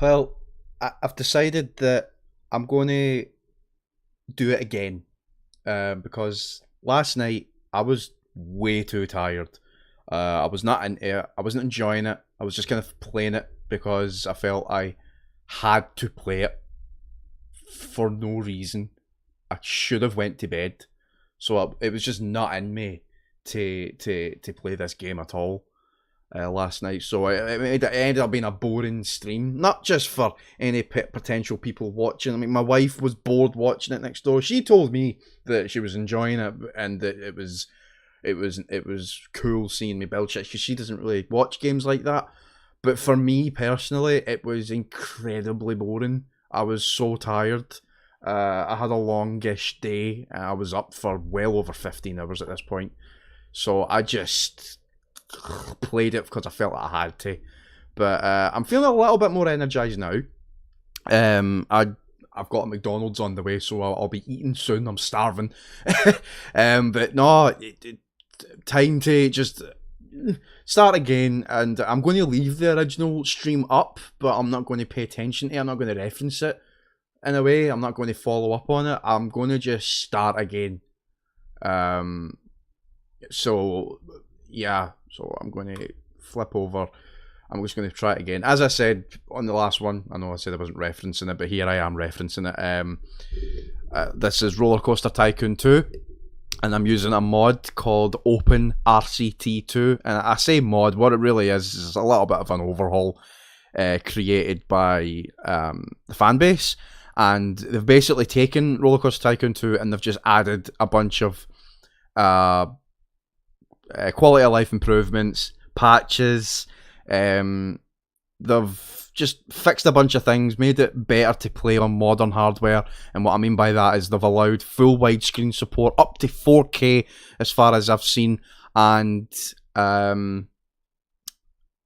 Well, I've decided that I'm going to do it again because last night I was way too tired. I was not in it. I wasn't enjoying it. I was just kind of playing it because I felt I had to play it for no reason. I should have went to bed, so it was just not in me to play this game at all last night. So it ended up being a boring stream, not just for any potential people watching. I mean, my wife was bored watching it next door. She told me that she was enjoying it and that it was cool seeing me build shit because she doesn't really watch games like that. But for me personally, it was incredibly boring. I was so tired. I had a longish day. I was up for well over 15 hours at this point. So I just played it because I felt like I had to. But I'm feeling a little bit more energized now. I've got a McDonald's on the way, so I'll be eating soon. I'm starving. But no, time to just start again. And I'm going to leave the original stream up, but I'm not going to pay attention to it. I'm not going to reference it in a way. I'm not going to follow up on it. I'm going to just start again. So yeah, so I'm going to flip over. I'm just going to try it again. As I said on the last one, I know I said I wasn't referencing it, but here I am referencing it. This is Rollercoaster Tycoon 2, and I'm using a mod called Open RCT2. And I say mod, what it really is a little bit of an overhaul created by the fan base. And they've basically taken Rollercoaster Tycoon 2 and they've just added a bunch of quality of life improvements, patches. They've just fixed a bunch of things, made it better to play on modern hardware, and what I mean by that is they've allowed full widescreen support up to 4K as far as I've seen, and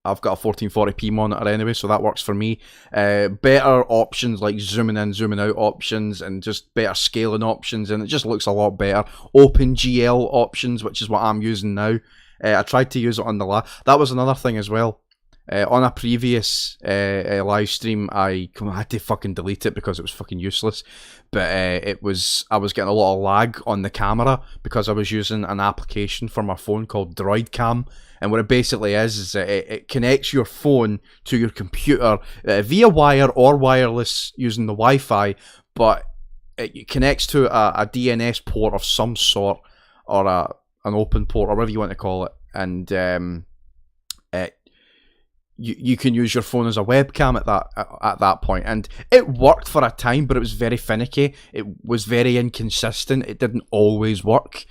I've got a 1440p monitor anyway, so that works for me. Better options like zooming in, zooming out options, and just better scaling options, and it just looks a lot better. OpenGL options, which is what I'm using now. I tried to use it on the that was another thing as well. On a previous live stream, I had to fucking delete it because it was fucking useless. But I was getting a lot of lag on the camera because I was using an application for my phone called DroidCam. And what it basically is that it connects your phone to your computer via wire or wireless using the Wi-Fi, but it connects to a DNS port of some sort, or an open port, or whatever you want to call it, and you can use your phone as a webcam at that point. And it worked for a time, but it was very finicky. It was very inconsistent. It didn't always work.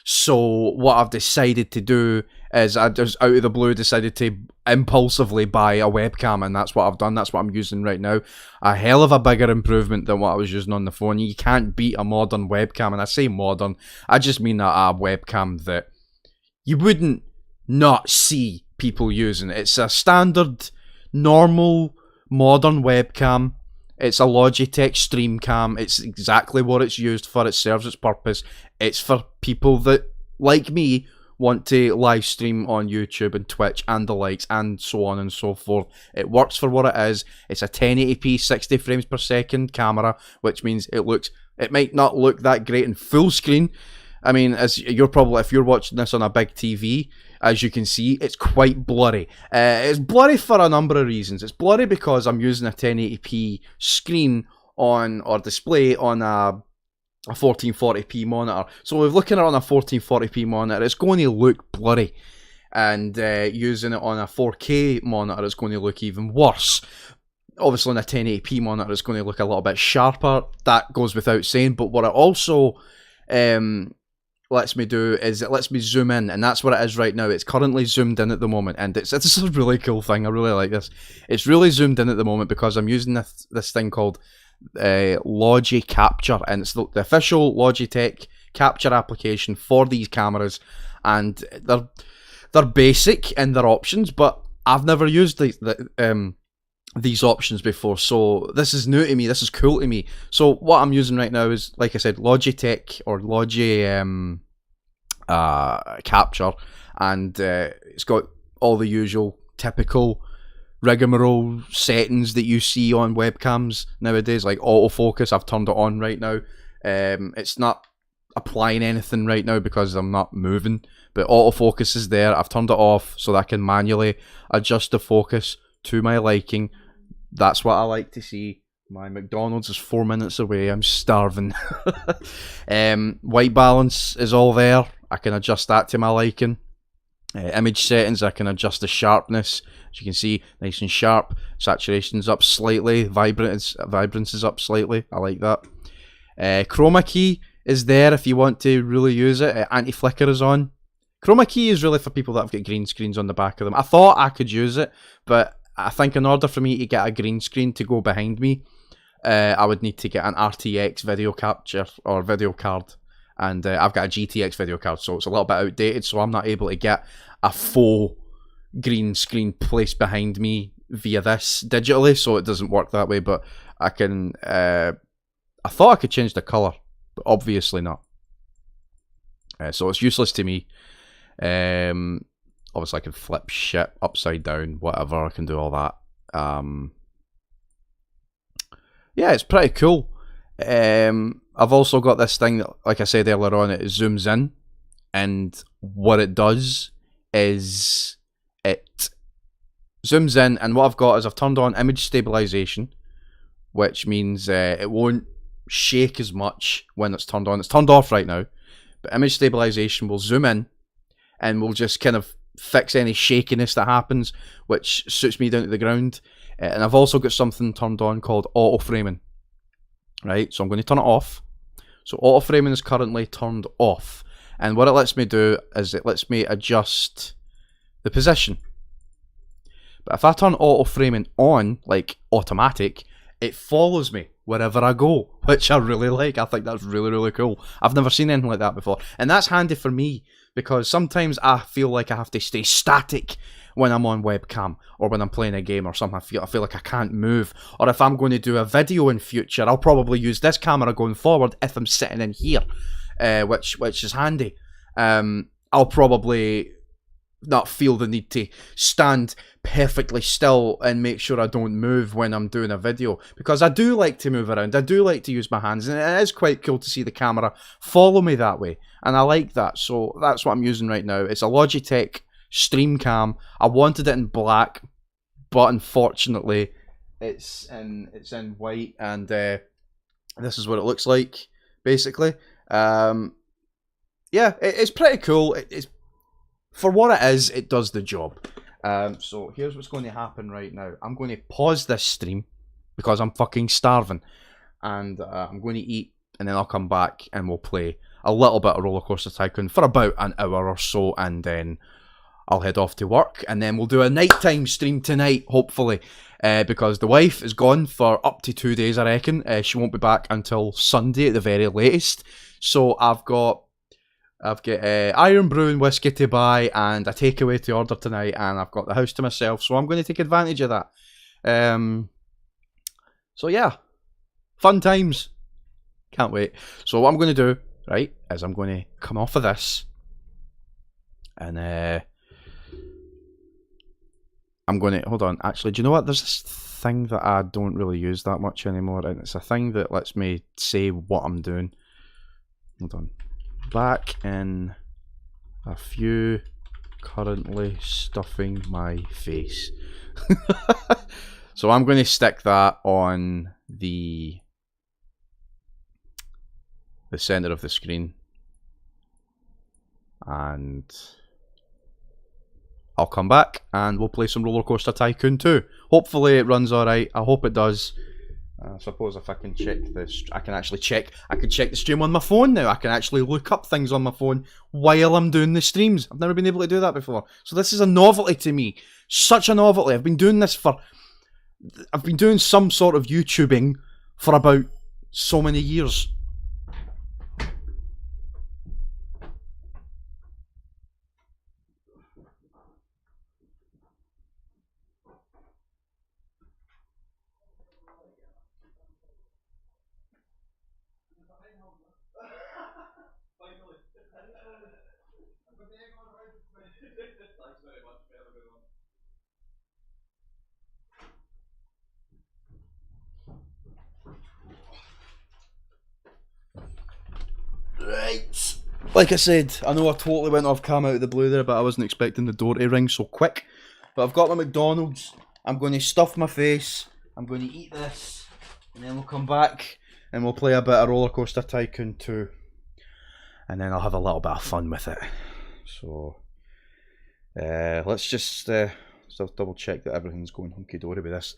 So what I've decided to do is I just out of the blue decided to impulsively buy a webcam, and that's what I've done. That's what I'm using right now. A hell of a bigger improvement than what I was using on the phone. You can't beat a modern webcam, and I say modern, I just mean a webcam that you wouldn't not see people using. It's a standard, normal, modern webcam. It's a Logitech Streamcam. It's exactly what it's used for. It serves its purpose. It's for people that, like me, want to live stream on YouTube and Twitch and the likes and so on and so forth. It works for what it is. It's a 1080p 60 frames per second camera, which means it might not look that great in full screen. I mean, as you're probably, if you're watching this on a big TV, as you can see, it's quite blurry. It's blurry for a number of reasons. It's blurry because I'm using a 1080p screen on, or display on a 1440p monitor. So if looking at it on a 1440p monitor, it's going to look blurry. And using it on a 4K monitor, it's going to look even worse. Obviously on a 1080p monitor, it's going to look a little bit sharper. That goes without saying. But what it also lets me do is it lets me zoom in, and that's what it is right now. It's currently zoomed in at the moment, and it's a really cool thing. I really like this. It's really zoomed in at the moment because I'm using this thing called Logi Capture, and it's the official Logitech capture application for these cameras, and they're basic in their options, but I've never used these options before, so this is new to me. This is cool to me. So what I'm using right now is, like I said, Logitech or Logi Capture, and it's got all the usual typical rigmarole settings that you see on webcams nowadays, like autofocus. I've turned it on right now. It's not applying anything right now because I'm not moving, but autofocus is there. I've turned it off so that I can manually adjust the focus to my liking. That's what I like to see. My McDonald's is 4 minutes away. I'm starving. White balance is all there. I can adjust that to my liking. Image settings, I can adjust the sharpness. As you can see, nice and sharp. Saturation's up slightly. Vibrance is up slightly. I like that. Chroma key is there if you want to really use it. Anti-flicker is on. Chroma key is really for people that have got green screens on the back of them. I thought I could use it, but I think in order for me to get a green screen to go behind me, I would need to get an RTX video capture or video card. And I've got a GTX video card, so it's a little bit outdated, so I'm not able to get a full green screen placed behind me via this digitally, so it doesn't work that way. But I can, I thought I could change the colour, but obviously not. So it's useless to me. Obviously I can flip shit upside down, whatever, I can do all that. Yeah, it's pretty cool. I've also got this thing that, like I said earlier on, it zooms in, and what it does is it zooms in, and what I've got is I've turned on image stabilization, which means it won't shake as much when it's turned on. It's turned off right now, but image stabilization will zoom in and will just kind of fix any shakiness that happens, which suits me down to the ground. And I've also got something turned on called auto framing. Right, so I'm going to turn it off. So auto framing is currently turned off, and what it lets me do is it lets me adjust the position. But if I turn auto framing on, like automatic, it follows me wherever I go, which I really like. I think that's really, really cool. I've never seen anything like that before, and that's handy for me because sometimes I feel like I have to stay static when I'm on webcam or when I'm playing a game or something. I feel like I can't move. Or if I'm going to do a video in future, I'll probably use this camera going forward if I'm sitting in here, which is handy. I'll probably not feel the need to stand perfectly still and make sure I don't move when I'm doing a video, because I do like to move around. I do like to use my hands, and it is quite cool to see the camera follow me that way, and I like that. So that's what I'm using right now. It's a Logitech Stream Cam. I wanted it in black, but unfortunately it's in white, and this is what it looks like basically. Yeah, it's pretty cool. It's for what it is, it does the job. So here's what's going to happen right now. I'm going to pause this stream because I'm fucking starving, and I'm going to eat, and then I'll come back and we'll play a little bit of Roller Coaster Tycoon for about an hour or so, and then I'll head off to work, and then we'll do a nighttime stream tonight, hopefully, because the wife is gone for up to 2 days, I reckon. She won't be back until Sunday at the very latest. So I've got Iron Brew and whiskey to buy, and a takeaway to order tonight, and I've got the house to myself, so I'm going to take advantage of that. So yeah, fun times. Can't wait. So what I'm going to do, right, is I'm going to come off of this, and I'm going to, hold on, actually, do you know what? There's this thing that I don't really use that much anymore, and it's a thing that lets me say what I'm doing. Hold on. Back in a few, currently stuffing my face. So I'm going to stick that on the center of the screen, and I'll come back and we'll play some Roller Coaster Tycoon 2. Hopefully it runs alright. I hope it does. I suppose if I can check this, I can check the stream on my phone now. I can actually look up things on my phone while I'm doing the streams. I've never been able to do that before. So this is a novelty to me. Such a novelty. I've been doing some sort of YouTubing for about so many years. Like I said, I know I totally went off cam out of the blue there, but I wasn't expecting the door to ring so quick. But I've got my McDonald's. I'm going to stuff my face. I'm going to eat this, and then we'll come back and we'll play a bit of Roller Coaster Tycoon 2, and then I'll have a little bit of fun with it. So let's just double check that everything's going hunky dory with this.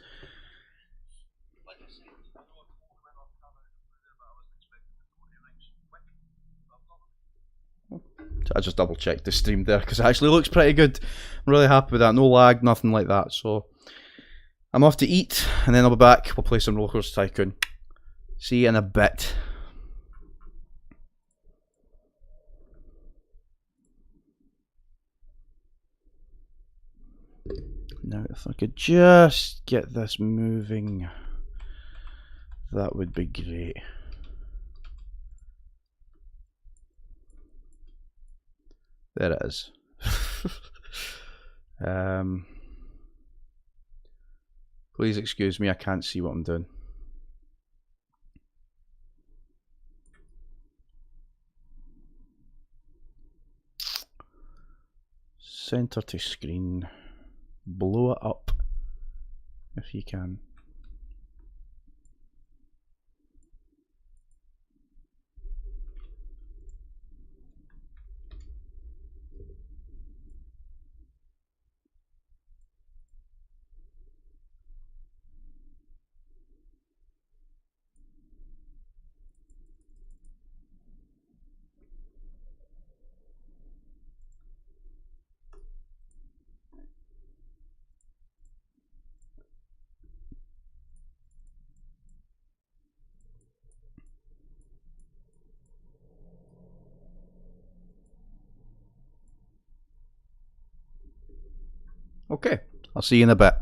So I just double checked the stream there because it actually looks pretty good. I'm really happy with that. No lag, nothing like that. So I'm off to eat, and then I'll be back. We'll play some Roller Coaster Tycoon. See you in a bit. Now, if I could just get this moving, that would be great. There it is. Please excuse me, I can't see what I'm doing. Center to screen. Blow it up if you can. Okay, I'll see you in a bit.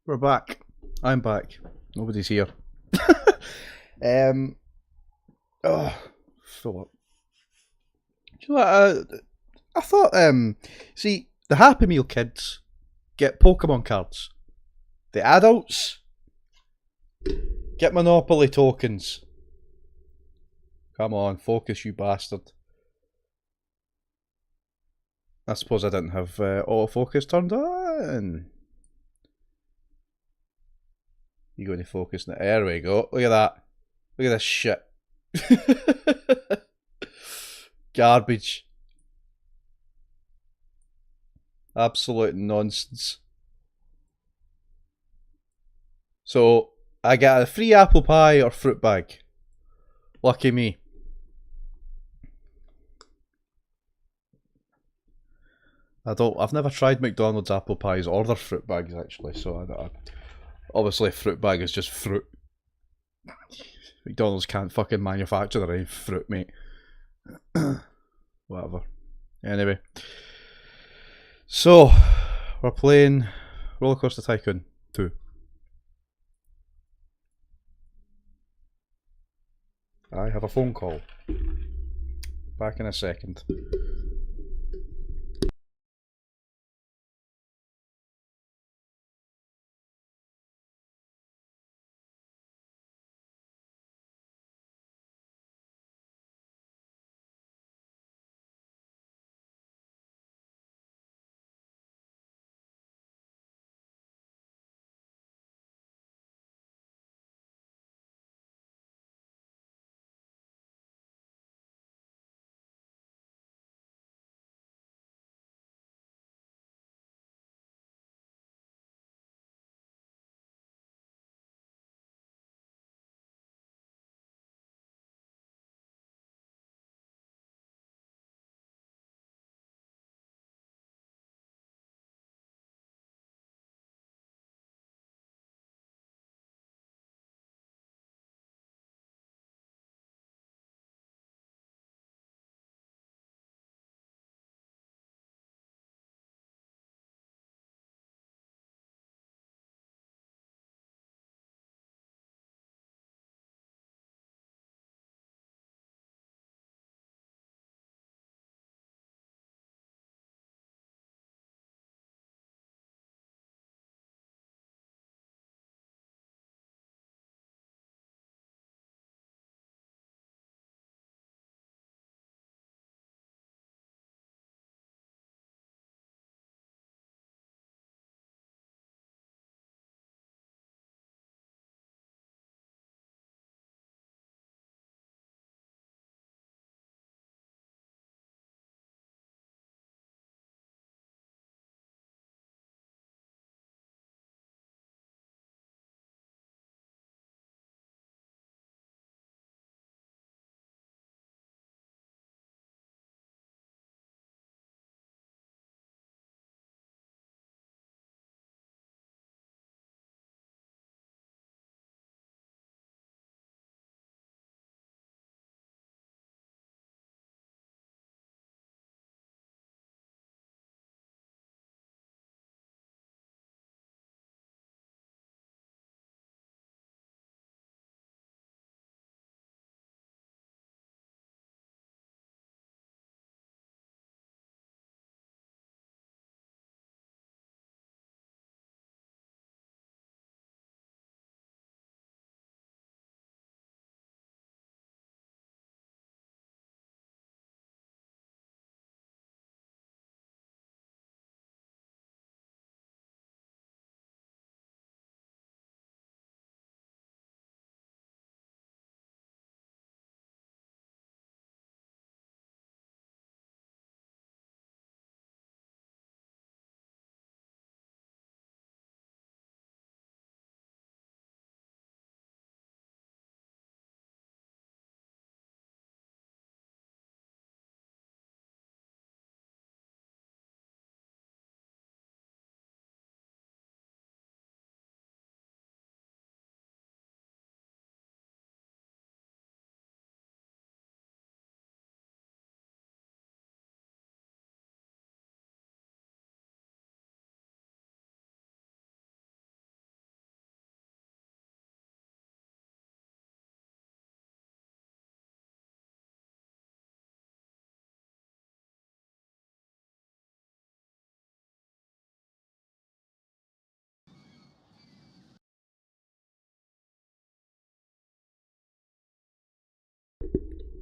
We're back. I'm back. Nobody's here. um. Oh, fill up. Do you know what? I thought. See, the Happy Meal kids get Pokemon cards. The adults get Monopoly tokens. Come on, focus, you bastard. I suppose I didn't have autofocus turned on. You going to focus now? There we go. Look at that. Look at this shit. Garbage. Absolute nonsense. So, I get a free apple pie or fruit bag. Lucky me. I've never tried McDonald's apple pies or their fruit bags actually, so obviously a fruit bag is just fruit. McDonald's can't fucking manufacture their own fruit, mate. Whatever. Anyway. So, we're playing Rollercoaster Tycoon 2. I have a phone call. Back in a second.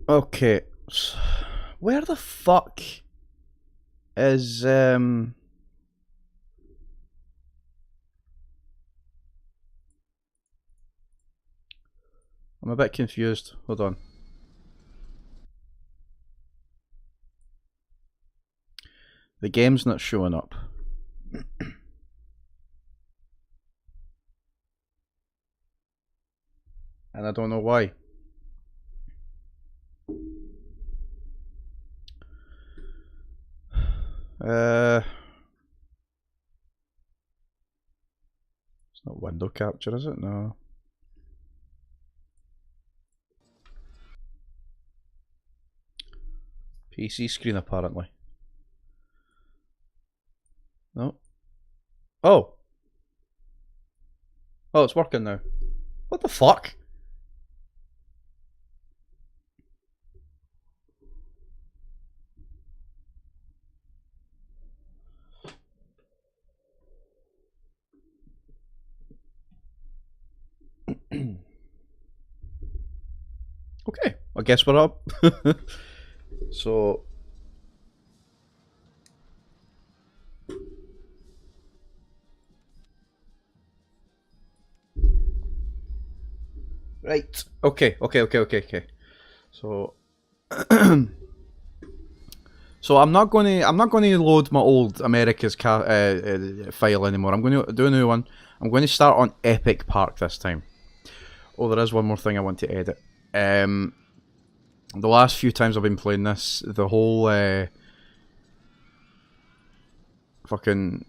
Okay. Where the fuck is I'm a bit confused. Hold on. The game's not showing up. And I don't know why. It's not window capture, is it? No. PC screen, apparently. No. Oh. Oh, it's working now. What the fuck? Okay, I guess we're up. So, right. Okay. So, so I'm not going to load my old America's file anymore. I'm going to do a new one. I'm going to start on Epic Park this time. Oh, there is one more thing I want to edit. The last few times I've been playing this, the whole fucking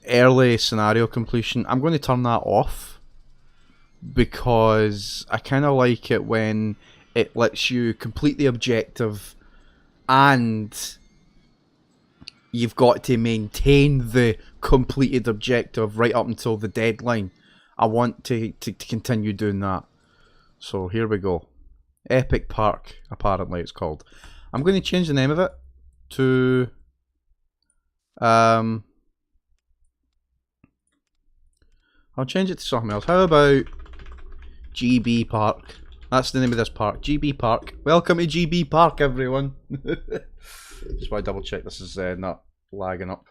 early scenario completion, I'm going to turn that off because I kind of like it when it lets you complete the objective and you've got to maintain the completed objective right up until the deadline. I want to continue doing that. So here we go. Epic Park, apparently it's called. I'm going to change the name of it to I'll change it to something else. How about GB Park? That's the name of this park. GB Park. Welcome to GB Park, everyone. Just want to double check this is not lagging up.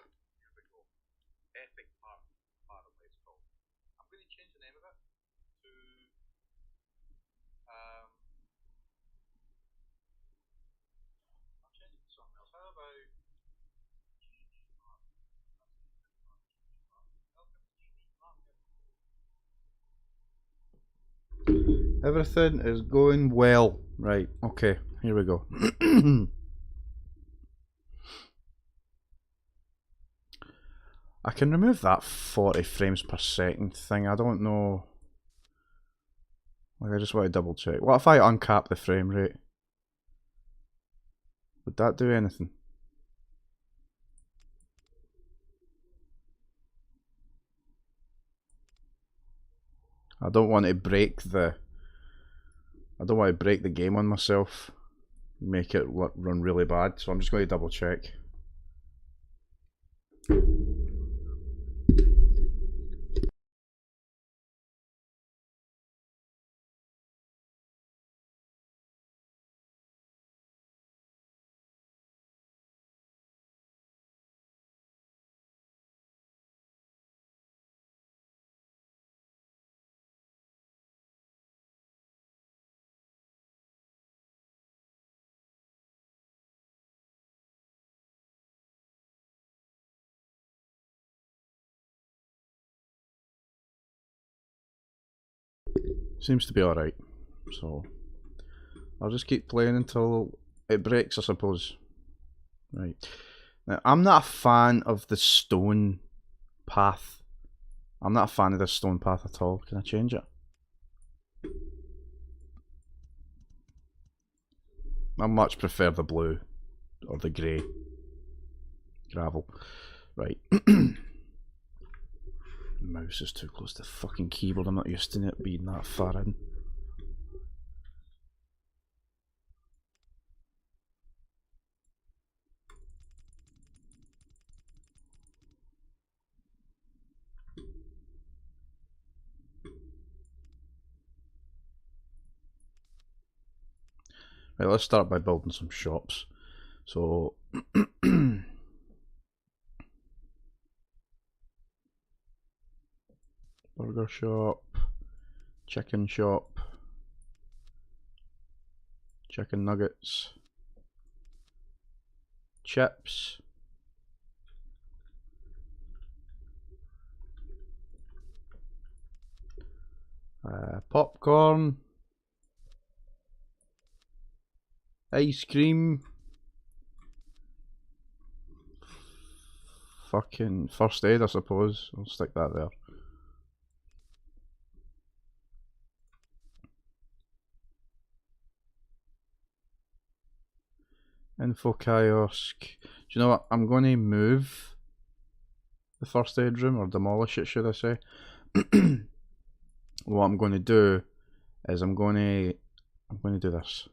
Epic Park, apparently it's called. I'm going to change the name of it to I'll change it to something else. How about everything is going well. Right, okay, here we go. I can remove that 40 frames per second thing. I don't know. Like, I just want to double check. What if I uncap the frame rate? Would that do anything? I don't want to break the game on myself, make it run really bad. So I'm just going to double check. Seems to be alright. So I'll just keep playing until it breaks, I suppose. Right. Now, I'm not a fan of the stone path. I'm not a fan of the stone path at all. Can I change it? I much prefer the blue or the grey gravel. Right. The mouse is too close to the fucking keyboard. I'm not used to it being that far in. Right, let's start by building some shops. So burger shop, chicken shop, chicken nuggets, chips, popcorn, ice cream, fucking first aid, I suppose. I'll stick that there. Info kiosk. Do you know what? I'm going to move the first aid room, or demolish it, should I say. What I'm going to do is I'm going to do this.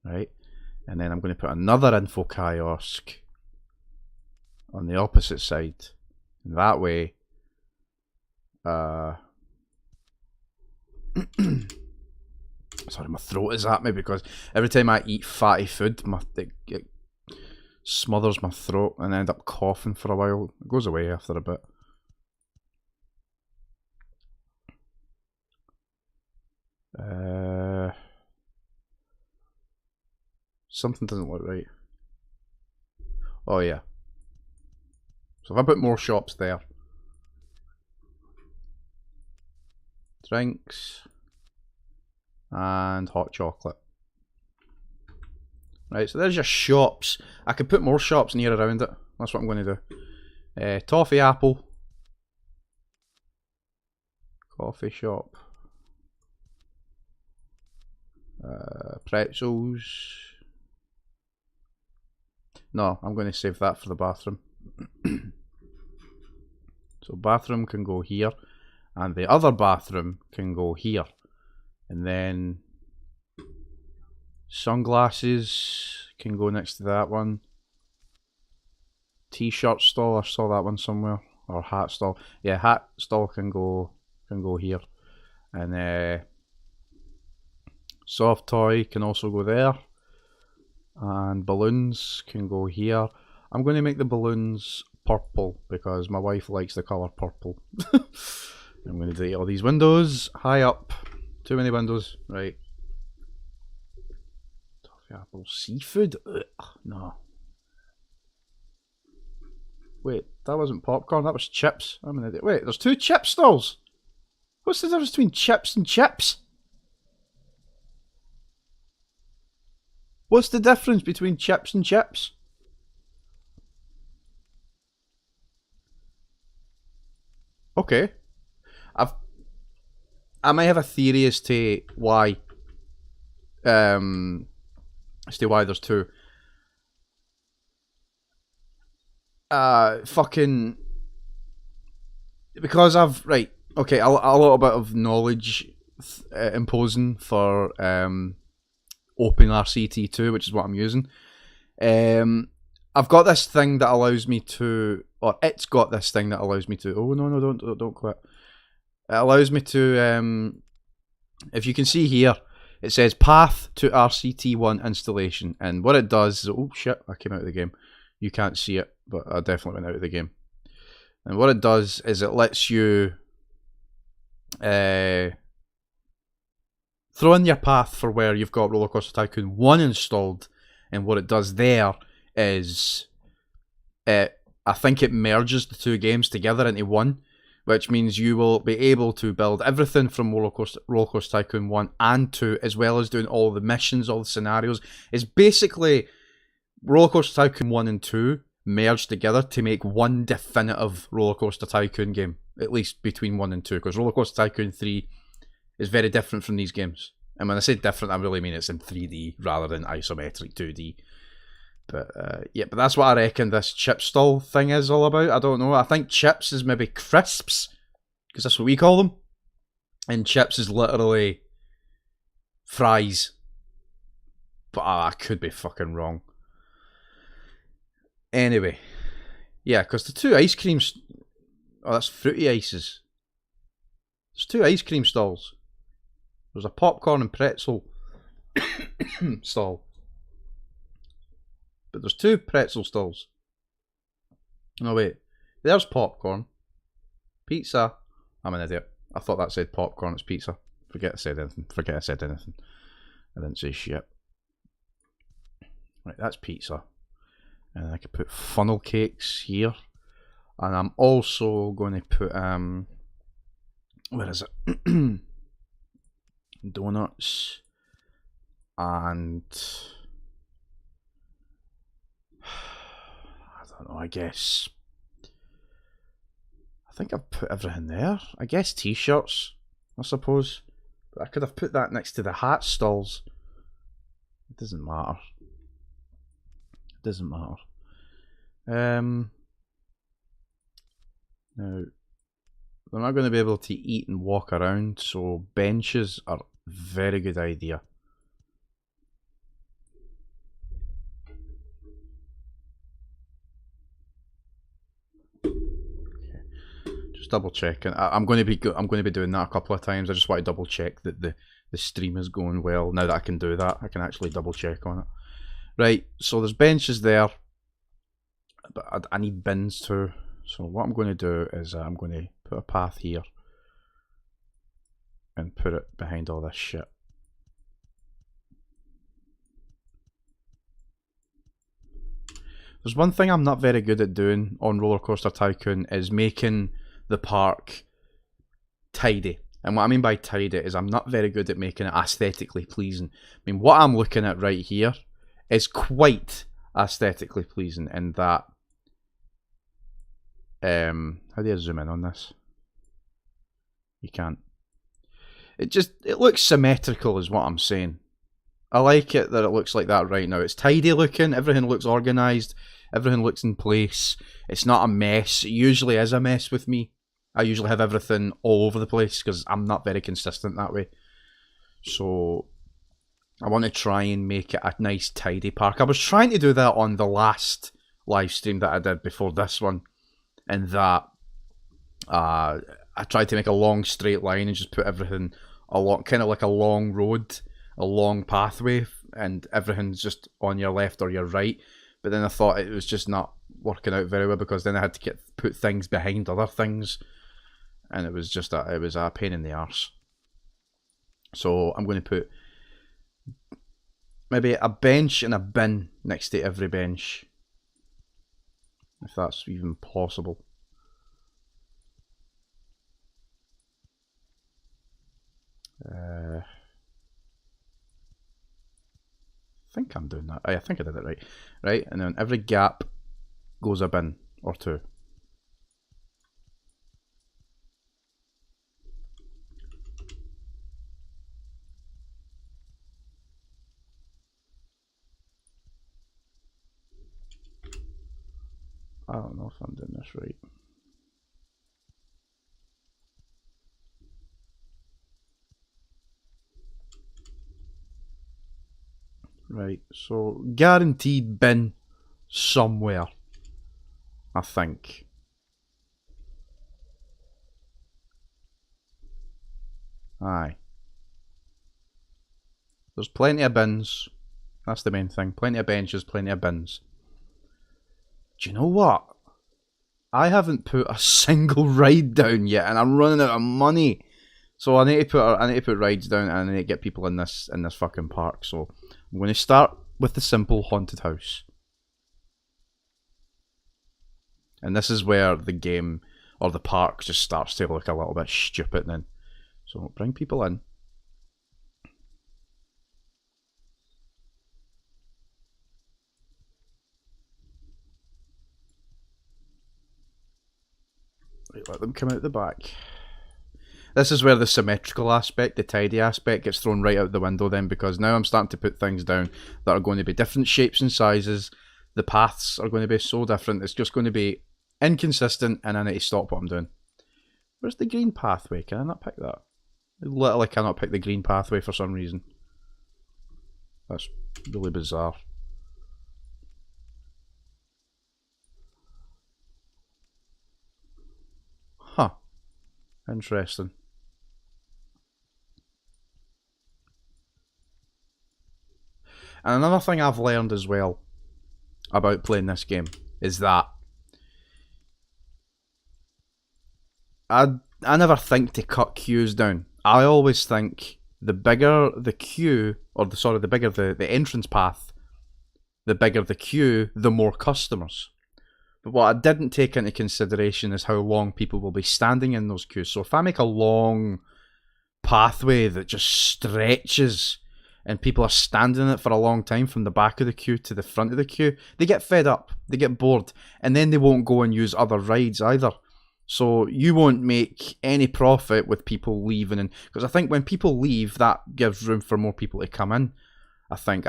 Right? And then I'm going to put another info kiosk on the opposite side. And that way, sorry, my throat is at me because every time I eat fatty food, it smothers my throat and I end up coughing for a while. It goes away after a bit. Something doesn't look right. Oh yeah. So if I put more shops there. Drinks. And hot chocolate. Right, so there's your shops. I could put more shops near around it. That's what I'm going to do. Toffee apple. Coffee shop. Pretzels. No, I'm going to save that for the bathroom. So bathroom can go here. And the other bathroom can go here. And then sunglasses can go next to that one. T-shirt stall, I saw that one somewhere. Or hat stall. Yeah, hat stall can go here. And soft toy can also go there. And balloons can go here. I'm going to make the balloons purple because my wife likes the colour purple. I'm going to delete all these windows high up. Too many windows. Right. Toffee apple seafood? Ugh, no. Wait, that wasn't popcorn, that was chips. I'm an idiot. Wait, there's two chip stalls. What's the difference between chips and chips? What's the difference between chips and chips? Okay. I might have a theory as to why. As to why there's two. Fucking. Because I've. Right. Okay, a little bit of knowledge imposing for OpenRCT2, which is what I'm using. I've got this thing that allows me to. Or it's got this thing that allows me to. Oh, no, don't quit. It allows me to, if you can see here, it says path to RCT1 installation. And what it does is, oh shit, I came out of the game. You can't see it, but I definitely went out of the game. And what it does is it lets you throw in your path for where you've got Rollercoaster Tycoon 1 installed. And what it does there is, I think it merges the two games together into one. Which means you will be able to build everything from Rollercoaster Tycoon 1 and 2, as well as doing all the missions, all the scenarios. It's basically Rollercoaster Tycoon 1 and 2 merged together to make one definitive Rollercoaster Tycoon game. At least between 1 and 2, because Rollercoaster Tycoon 3 is very different from these games. And when I say different, I really mean it's in 3D rather than isometric 2D. But yeah, but that's what I reckon this chip stall thing is all about. I don't know. I think chips is maybe crisps, because that's what we call them. And chips is literally fries. But I could be fucking wrong. Anyway. Yeah, because the two ice creams... Oh, that's fruity ices. There's two ice cream stalls. There's a popcorn and pretzel stall. But there's 2 pretzel stalls. No, wait. There's popcorn. Pizza. I'm an idiot. I thought that said popcorn, it's pizza. Forget I said anything. I didn't say shit. Right, that's pizza. And I could put funnel cakes here. And I'm also going to put, where is it? Donuts. And I don't know, I guess. I think I've put everything there. I guess t-shirts, I suppose. But I could have put that next to the hat stalls. It doesn't matter. It doesn't matter. Now, they're not going to be able to eat and walk around, so benches are a very good idea. Double checking. I'm going to be doing that a couple of times. I just want to double check that the stream is going well. Now that I can do that, I can actually double check on it. Right, so there's benches there, but I need bins too. So what I'm going to do is I'm going to put a path here and put it behind all this shit. There's one thing I'm not very good at doing on Roller Coaster Tycoon is making the park tidy. And what I mean by tidy is I'm not very good at making it aesthetically pleasing. I mean, what I'm looking at right here is quite aesthetically pleasing in that, how do you zoom in on this? You can't. It looks symmetrical is what I'm saying. I like it that it looks like that right now. It's tidy looking, everything looks organised, everything looks in place. It's not a mess. It usually is a mess with me. I usually have everything all over the place because I'm not very consistent that way. So I want to try and make it a nice tidy park. I was trying to do that on the last live stream that I did before this one, and that I tried to make a long straight line and just put everything along, kind of like a long road, a long pathway, and everything's just on your left or your right. But then I thought it was just not working out very well because then I had to put things behind other things, and it was just a pain in the arse. So I'm going to put maybe a bench and a bin next to every bench, if that's even possible. I think I'm doing that. I think I did it right. Right, and then every gap goes a bin or 2. I don't know if I'm doing this right. Right, so guaranteed bin somewhere, I think. Aye. There's plenty of bins. That's the main thing. Plenty of benches, plenty of bins. Do you know what? I haven't put a single ride down yet, and I'm running out of money. So I need to put rides down, and I need to get people in this fucking park. So I'm going to start with the simple haunted house, and this is where the game or the park just starts to look a little bit stupid. Then, so bring people in. Right, let them come out the back. This is where the symmetrical aspect, the tidy aspect, gets thrown right out the window then, because now I'm starting to put things down that are going to be different shapes and sizes. The paths are going to be so different, it's just going to be inconsistent, and I need to stop what I'm doing. Where's the green pathway? Can I not pick that? I literally cannot pick the green pathway for some reason. That's really bizarre. Huh. Interesting. And another thing I've learned as well about playing this game is that I never think to cut queues down. I always think the bigger the queue, or the bigger the entrance path, the bigger the queue, the more customers. But what I didn't take into consideration is how long people will be standing in those queues. So if I make a long pathway that just stretches and people are standing in it for a long time from the back of the queue to the front of the queue, they get fed up, they get bored, and then they won't go and use other rides either. So you won't make any profit with people leaving, and because I think when people leave, that gives room for more people to come in. I think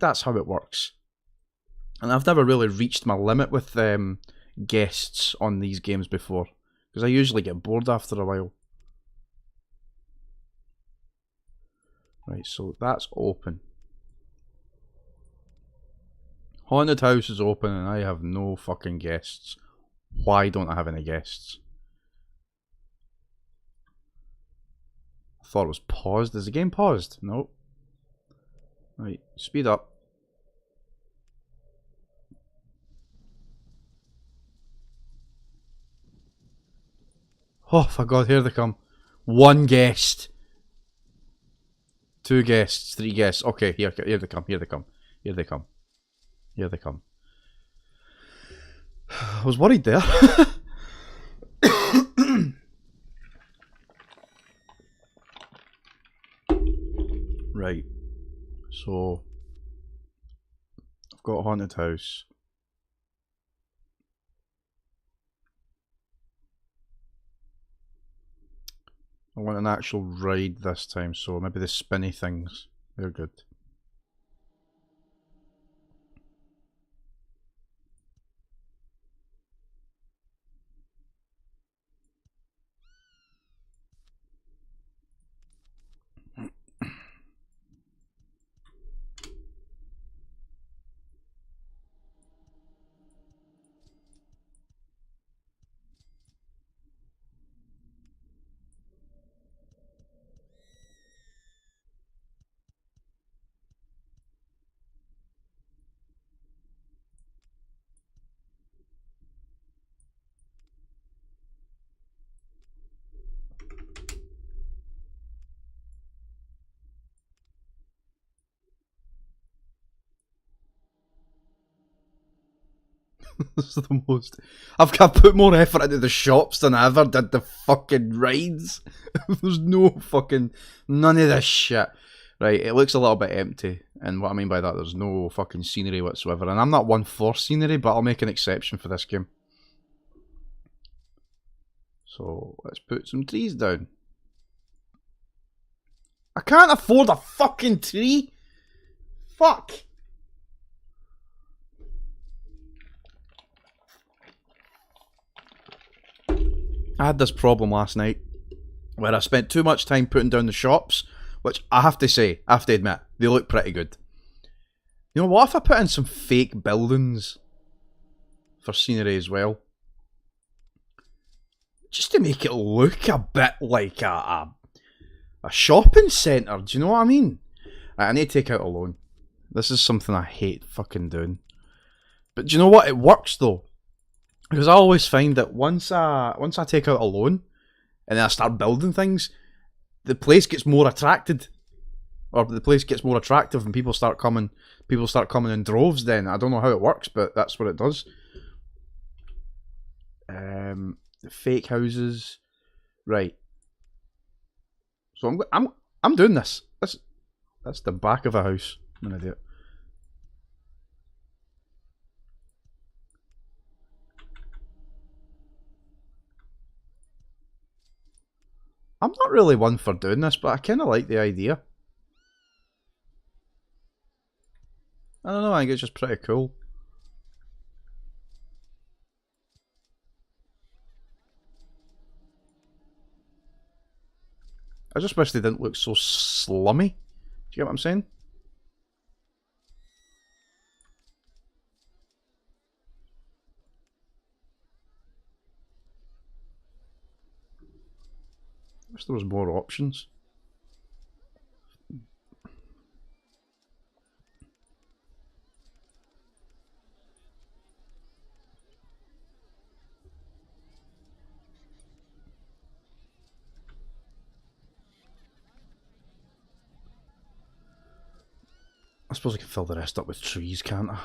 that's how it works. And I've never really reached my limit with guests on these games before, because I usually get bored after a while. Right, so that's open. Haunted house is open and I have no fucking guests. Why don't I have any guests? I thought it was paused. Is the game paused? Nope. Right, speed up. Oh, for God, here they come. One guest. Two guests, three guests. Okay, here they come, here they come. Here they come. Here they come. I was worried there. Right. So, I've got haunted house. I want an actual ride this time, so maybe the spinny things. They're good. This is the most. I've put more effort into the shops than I ever did the fucking rides. There's no fucking. None of this shit. Right, it looks a little bit empty. And what I mean by that, there's no fucking scenery whatsoever. And I'm not one for scenery, but I'll make an exception for this game. So let's put some trees down. I can't afford a fucking tree. Fuck. I had this problem last night where I spent too much time putting down the shops, which I have to say, I have to admit, they look pretty good. You know, what if I put in some fake buildings for scenery as well? Just to make it look a bit like a shopping centre, do you know what I mean? I need to take out a loan. This is something I hate fucking doing. But do you know what? It works though. Because I always find that once I take out a loan and then I start building things, the place gets more attracted. Or the place gets more attractive and people start coming in droves then. I don't know how it works, but that's what it does. The fake houses. Right. So I'm doing this. That's the back of a house. I'm gonna do it. I'm not really one for doing this, but I kind of like the idea. I don't know, I think it's just pretty cool. I just wish they didn't look so slummy. Do you get what I'm saying? I wish there was more options. I suppose I can fill the rest up with trees, can't I?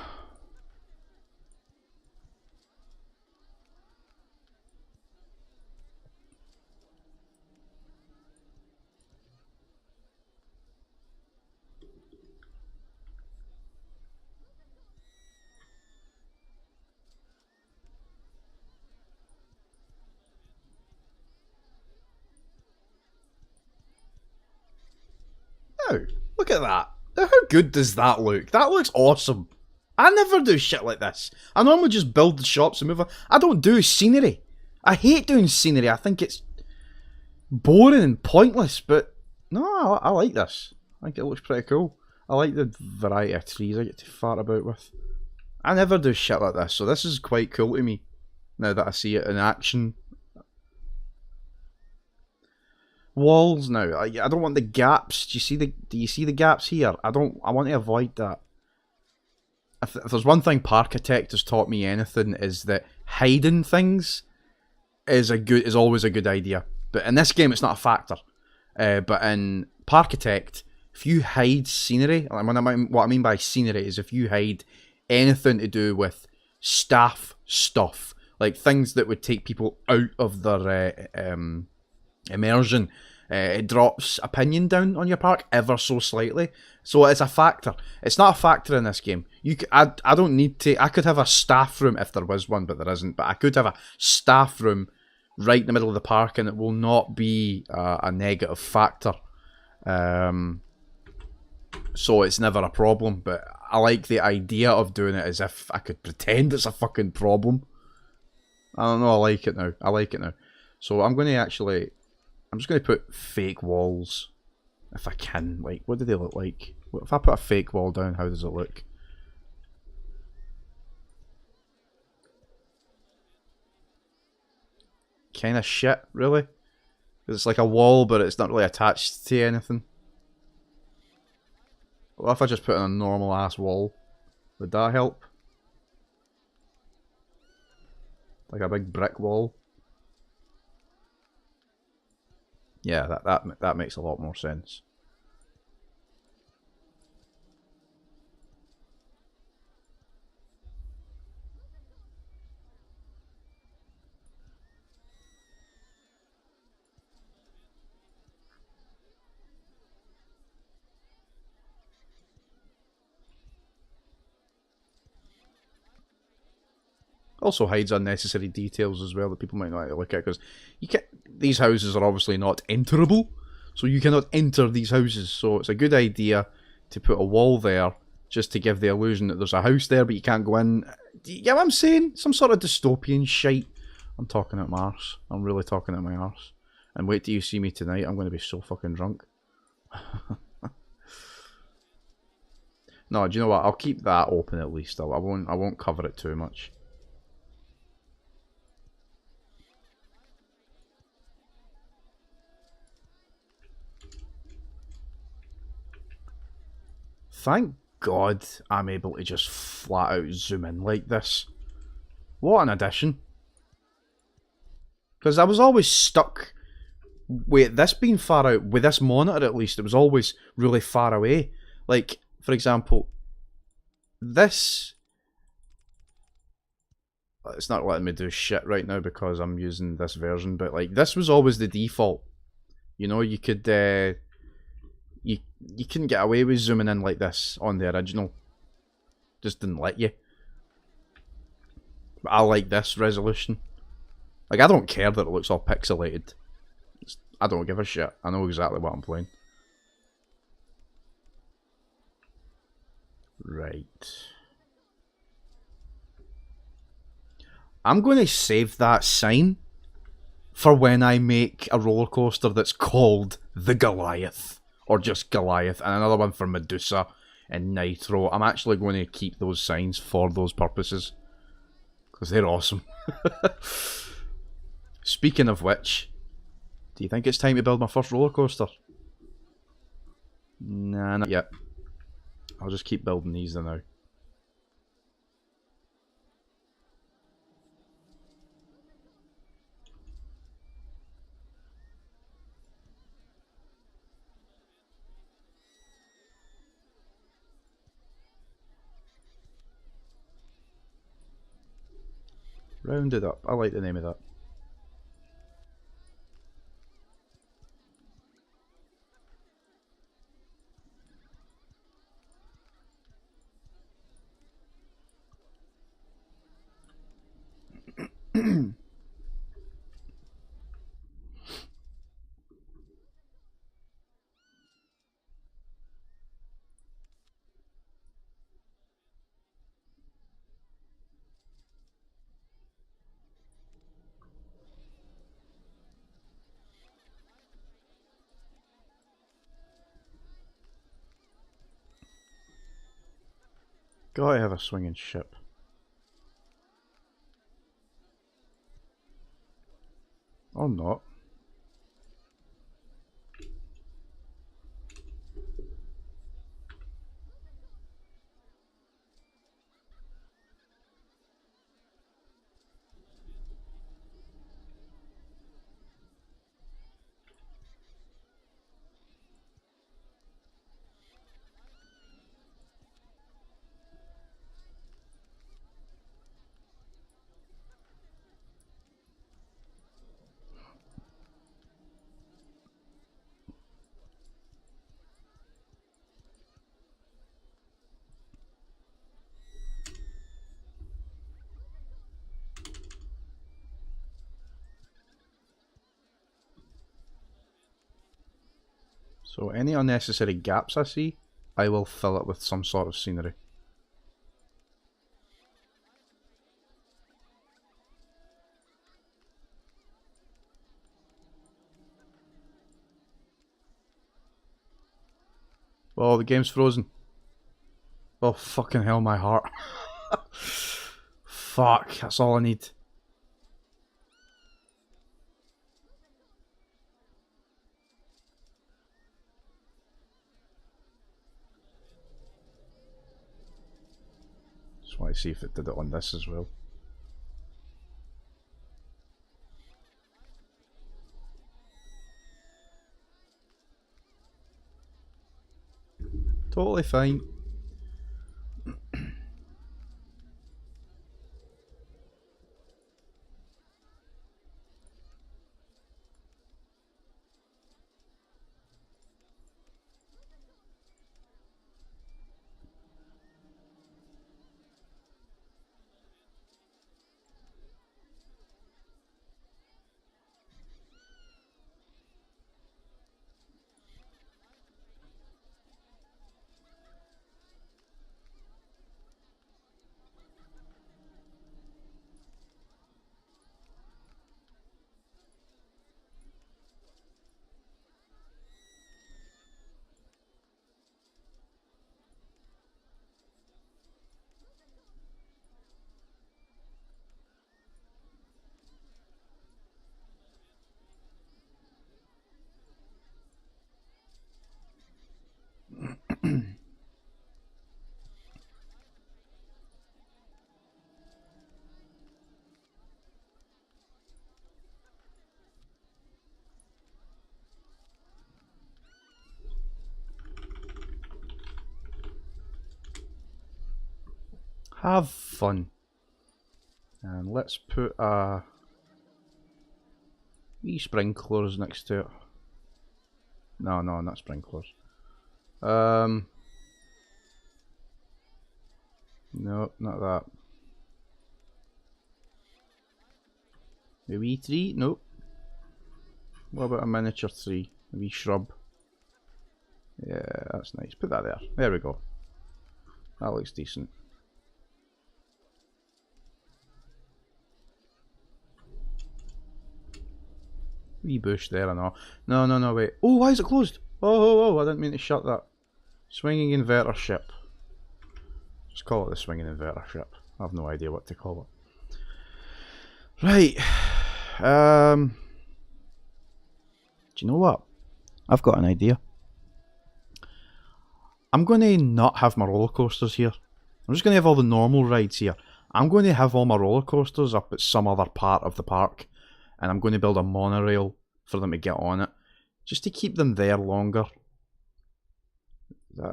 Oh, look at that. Now, how good does that look? That looks awesome. I never do shit like this. I normally just build the shops and move on. I don't do scenery. I hate doing scenery. I think it's boring and pointless, but no, I like this. I think it looks pretty cool. I like the variety of trees I get to fart about with. I never do shit like this, so this is quite cool to me now that I see it in action. Walls now. I don't want the gaps. Do you see the gaps here? I want to avoid that. If there's one thing Parkitect has taught me anything, is that hiding things is always a good idea. But in this game, it's not a factor. But in Parkitect, if you hide scenery, what I mean by scenery is if you hide anything to do with staff stuff, like things that would take people out of their immersion, it drops opinion down on your park ever so slightly. So it's a factor. It's not a factor in this game. I don't need to. I could have a staff room if there was one, but there isn't. But I could have a staff room right in the middle of the park, and it will not be a negative factor. So it's never a problem. But I like the idea of doing it as if I could pretend it's a fucking problem. I don't know. I like it now. I like it now. So I'm just going to put fake walls. If I can. Like, what do they look like? If I put a fake wall down, how does it look? Kind of shit, really. It's like a wall, but it's not really attached to anything. What if I just put in a normal ass wall? Would that help? Like a big brick wall? Yeah, that makes a lot more sense. Also hides unnecessary details as well that people might not look at, because these houses are obviously not enterable, so you cannot enter these houses. So it's a good idea to put a wall there just to give the illusion that there's a house there, but you can't go in. Do you get what I'm saying? Some sort of dystopian shite. I'm talking at my arse. I'm really talking at my arse. And wait till you see me tonight. I'm going to be so fucking drunk. No, do you know what? I'll keep that open at least. I won't cover it too much. Thank God I'm able to just flat out zoom in like this. What an addition. Because I was always stuck with this being far out, with this monitor at least, it was always really far away. Like, for example, this... It's not letting me do shit right now because I'm using this version, but like, this was always the default. You know, you could... You couldn't get away with zooming in like this on the original. Just didn't let you. But I like this resolution. Like, I don't care that it looks all pixelated. I don't give a shit. I know exactly what I'm playing. Right. I'm going to save that sign for when I make a roller coaster that's called the Goliath. Or just Goliath, and another one for Medusa and Nitro. I'm actually going to keep those signs for those purposes. Because they're awesome. Speaking of which, do you think it's time to build my first roller coaster? Nah, not yet. I'll just keep building these now. Rounded up. I like the name of that. Gotta have a swinging ship. Or not. So any unnecessary gaps I see, I will fill it with some sort of scenery. Oh, the game's frozen. Oh, fucking hell, my heart. Fuck, that's all I need. Just want to see if it did it on this as well. Totally fine. Have fun. And let's put wee sprinklers next to it. No, not sprinklers. No, not that. A wee tree? Nope. What about a miniature tree? A wee shrub? Yeah, that's nice. Put that there. There we go. That looks decent. Wee bush there and all. No, wait. Oh, why is it closed? Oh, I didn't mean to shut that. Swinging inverter ship. Just call it the swinging inverter ship. I have no idea what to call it. Right. Do you know what? I've got an idea. I'm going to not have my roller coasters here. I'm just going to have all the normal rides here. I'm going to have all my roller coasters up at some other part of the park. And I'm going to build a monorail for them to get on it. Just to keep them there longer.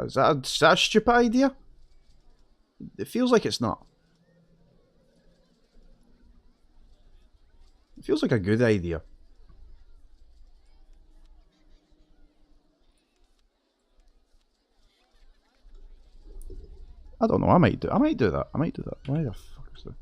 Is that a stupid idea? It feels like it's not. It feels like a good idea. I don't know. I might do that. I might do that. Why the fuck is that?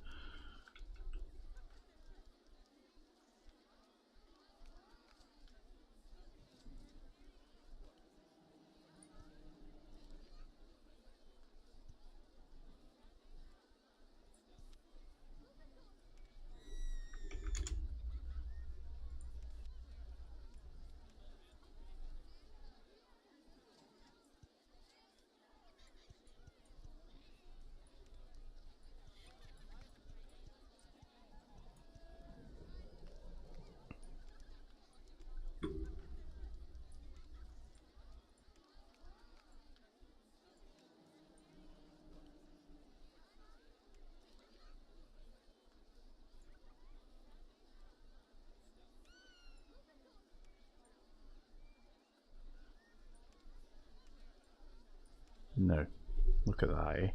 No. Look at that, eh?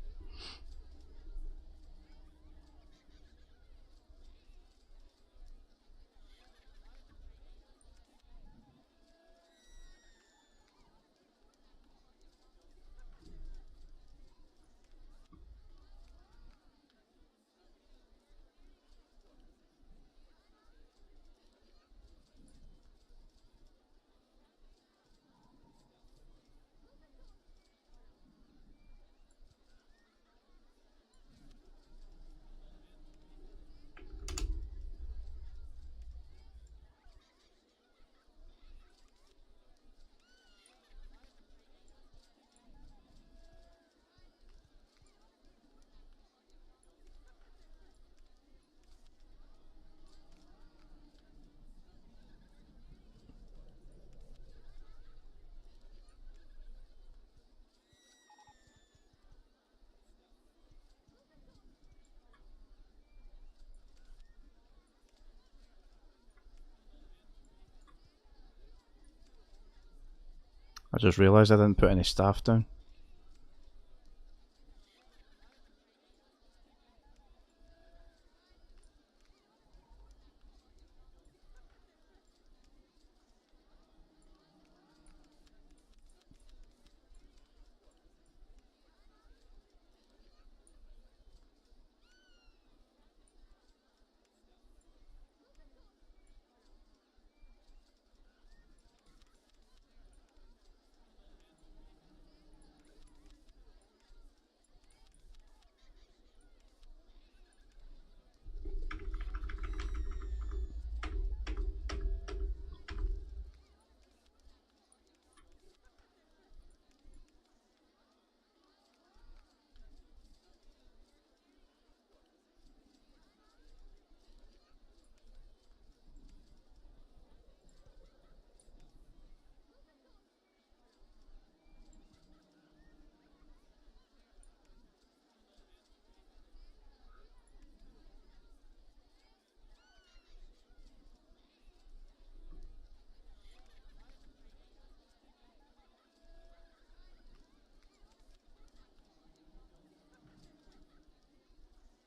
I just realised I didn't put any staff down.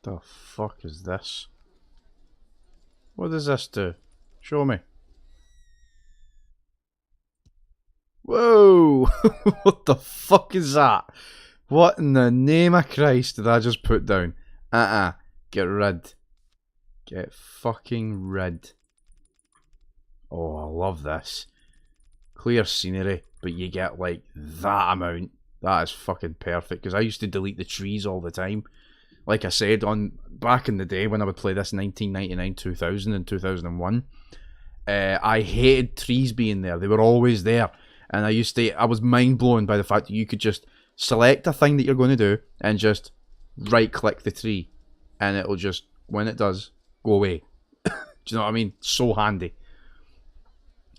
The fuck is this? What does this do? Show me. Whoa! What the fuck is that? What in the name of Christ did I just put down? Get rid. Get fucking rid. Oh, I love this. Clear scenery, but you get like that amount. That is fucking perfect. Because I used to delete the trees all the time. Like I said, on back in the day when I would play this 1999, 2000 and 2001, I hated trees being there. They were always there. And I was mind blown by the fact that you could just select a thing that you're going to do and just right click the tree. And it'll just, when it does, go away. Do you know what I mean? So handy.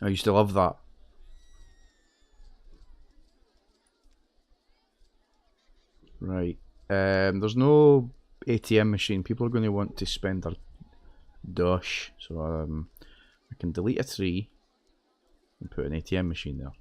I used to love that. Right. There's no ATM machine. People are going to want to spend their dosh. So I can delete a tree and put an ATM machine there.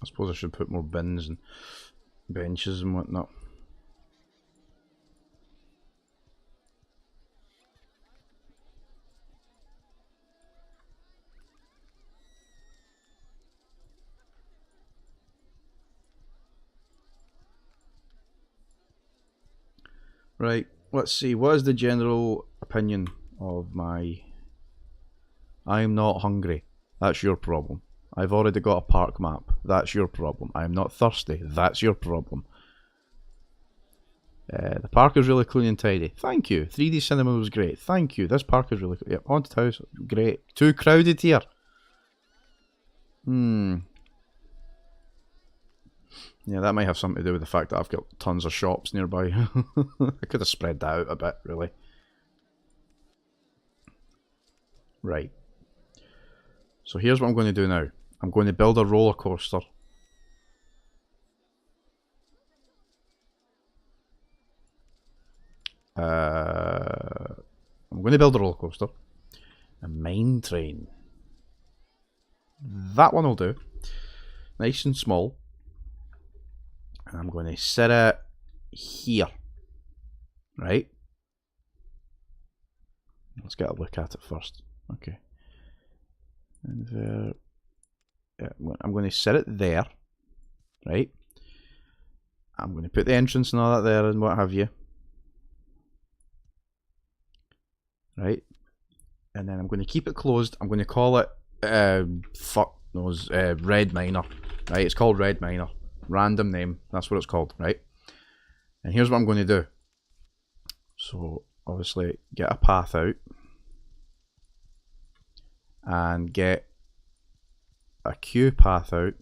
I suppose I should put more bins and benches and whatnot. Right, let's see. What is the general opinion of my... I'm not hungry. That's your problem. I've already got a park map. That's your problem. I'm not thirsty. That's your problem. The park is really clean and tidy. Thank you. 3D cinema was great. Thank you. This park is really... Yep, haunted house. Great. Too crowded here. Yeah, that might have something to do with the fact that I've got tons of shops nearby. I could have spread that out a bit, really. Right. So here's what I'm going to do now. I'm going to build a roller coaster. I'm going to build a roller coaster. A mine train. That one will do. Nice and small. And I'm going to set it here. Right? Let's get a look at it first. Okay. And there. Yeah, I'm going to set it there. Right? I'm going to put the entrance and all that there and what have you. Right? And then I'm going to keep it closed. I'm going to call it Red Miner. Right? It's called Red Miner. Random name. That's what it's called. Right? And here's what I'm going to do. So obviously get a path out. And get a queue path out.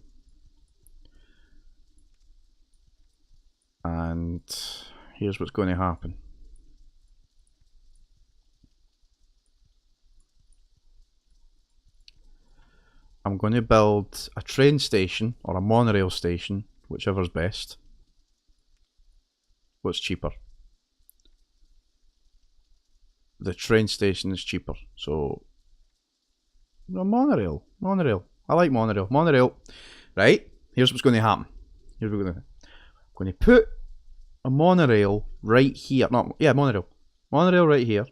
And here's what's going to happen. I'm going to build a train station or a monorail station, whichever's best. What's cheaper? The train station is cheaper, so no, monorail. I like monorail. Monorail. Right? Here's what's going to happen. I'm going to put a monorail right here. Monorail. Monorail right here.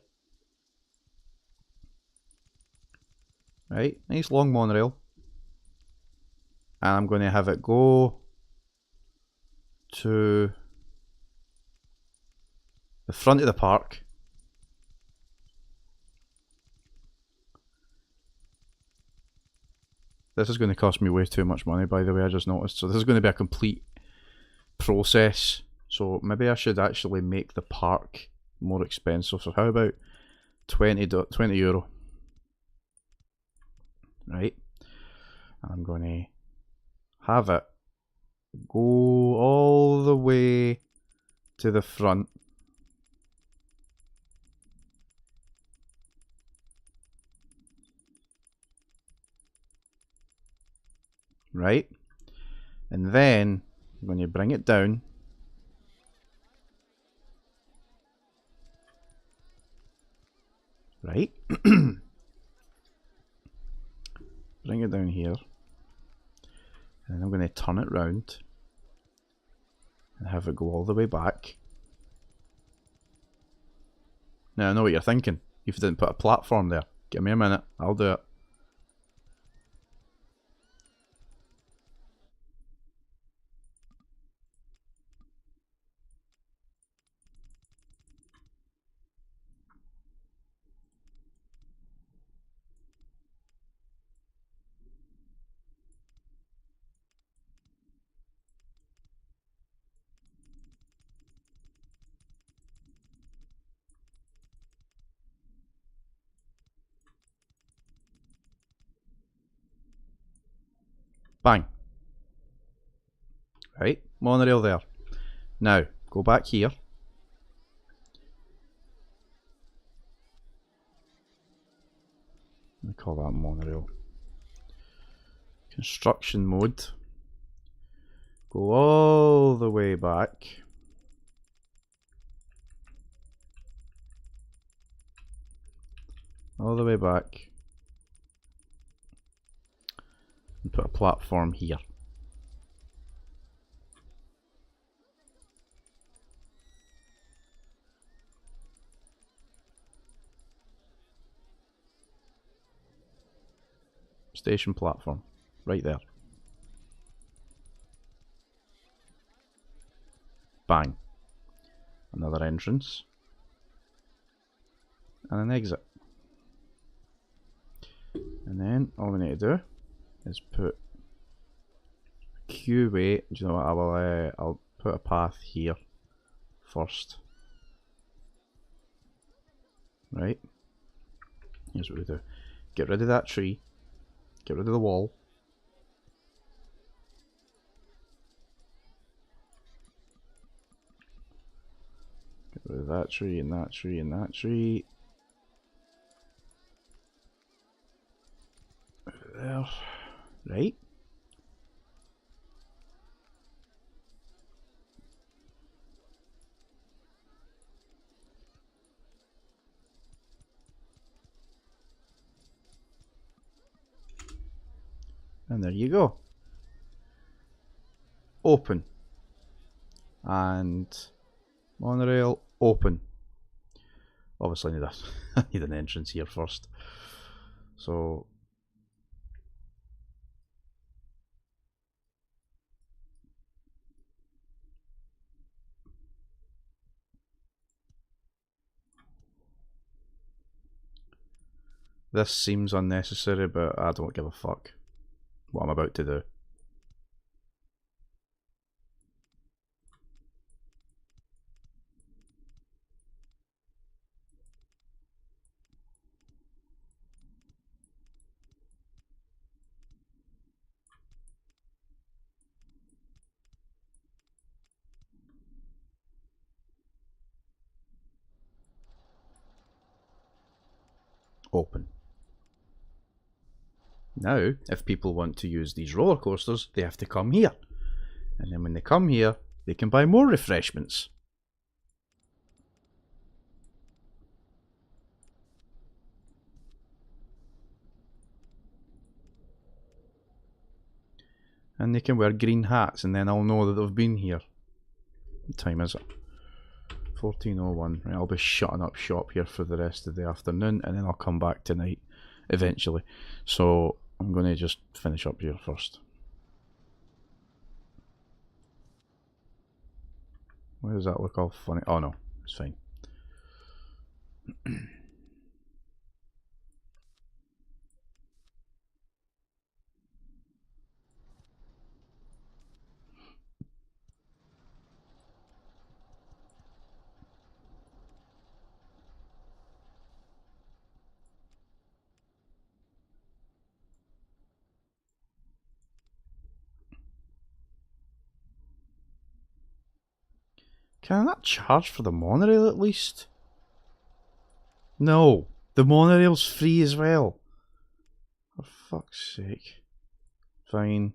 Right? Nice long monorail. And I'm going to have it go to the front of the park. This is going to cost me way too much money, by the way, I just noticed. So this is going to be a complete process. So maybe I should actually make the park more expensive. So how about 20 euro? Right? I'm going to have it go all the way to the front. Right? And then when you bring it down, right? Bring it down here. And I'm going to turn it round and have it go all the way back. Now I know what you're thinking. If you didn't put a platform there, give me a minute, I'll do it. Bang. Right, monorail there. Now, go back here. We call that monorail. Construction mode. Go all the way back. All the way back. And put a platform here. Station platform. Right there. Bang. Another entrance. And an exit. And then all we need to do is put a queueway. Do you know what? I'll put a path here first. Right. Here's what we do. Get rid of that tree. Get rid of the wall. Get rid of that tree and that tree and that tree. There. Right. And there you go. Open. And monorail open. Obviously I need I need an entrance here first. So this seems unnecessary, but I don't give a fuck what I'm about to do. Open. Now, if people want to use these roller coasters, they have to come here. And then when they come here, they can buy more refreshments. And they can wear green hats, and then I'll know that they've been here. What time is it? 14:01. Right, I'll be shutting up shop here for the rest of the afternoon, and then I'll come back tonight eventually. So I'm going to just finish up here first. Why does that look all funny? Oh no, it's fine. Can I not charge for the monorail at least? No, the monorail's free as well. For fuck's sake. Fine.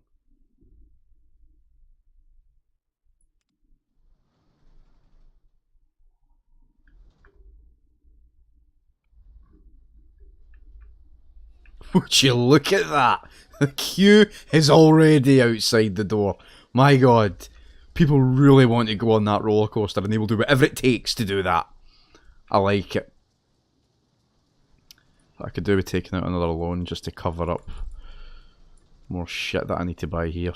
Would you look at that? The queue is already outside the door. My god. People really want to go on that roller coaster and they will do whatever it takes to do that. I like it. I could do with taking out another loan just to cover up more shit that I need to buy here.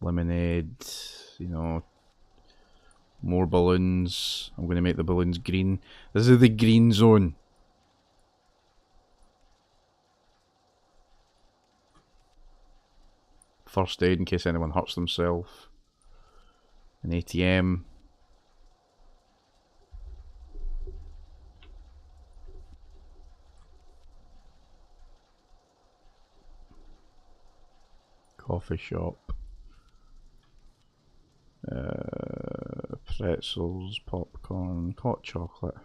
Lemonade, you know, more balloons. I'm going to make the balloons green. This is the green zone. First aid in case anyone hurts themselves. An ATM. Coffee shop. Pretzels, popcorn, hot chocolate.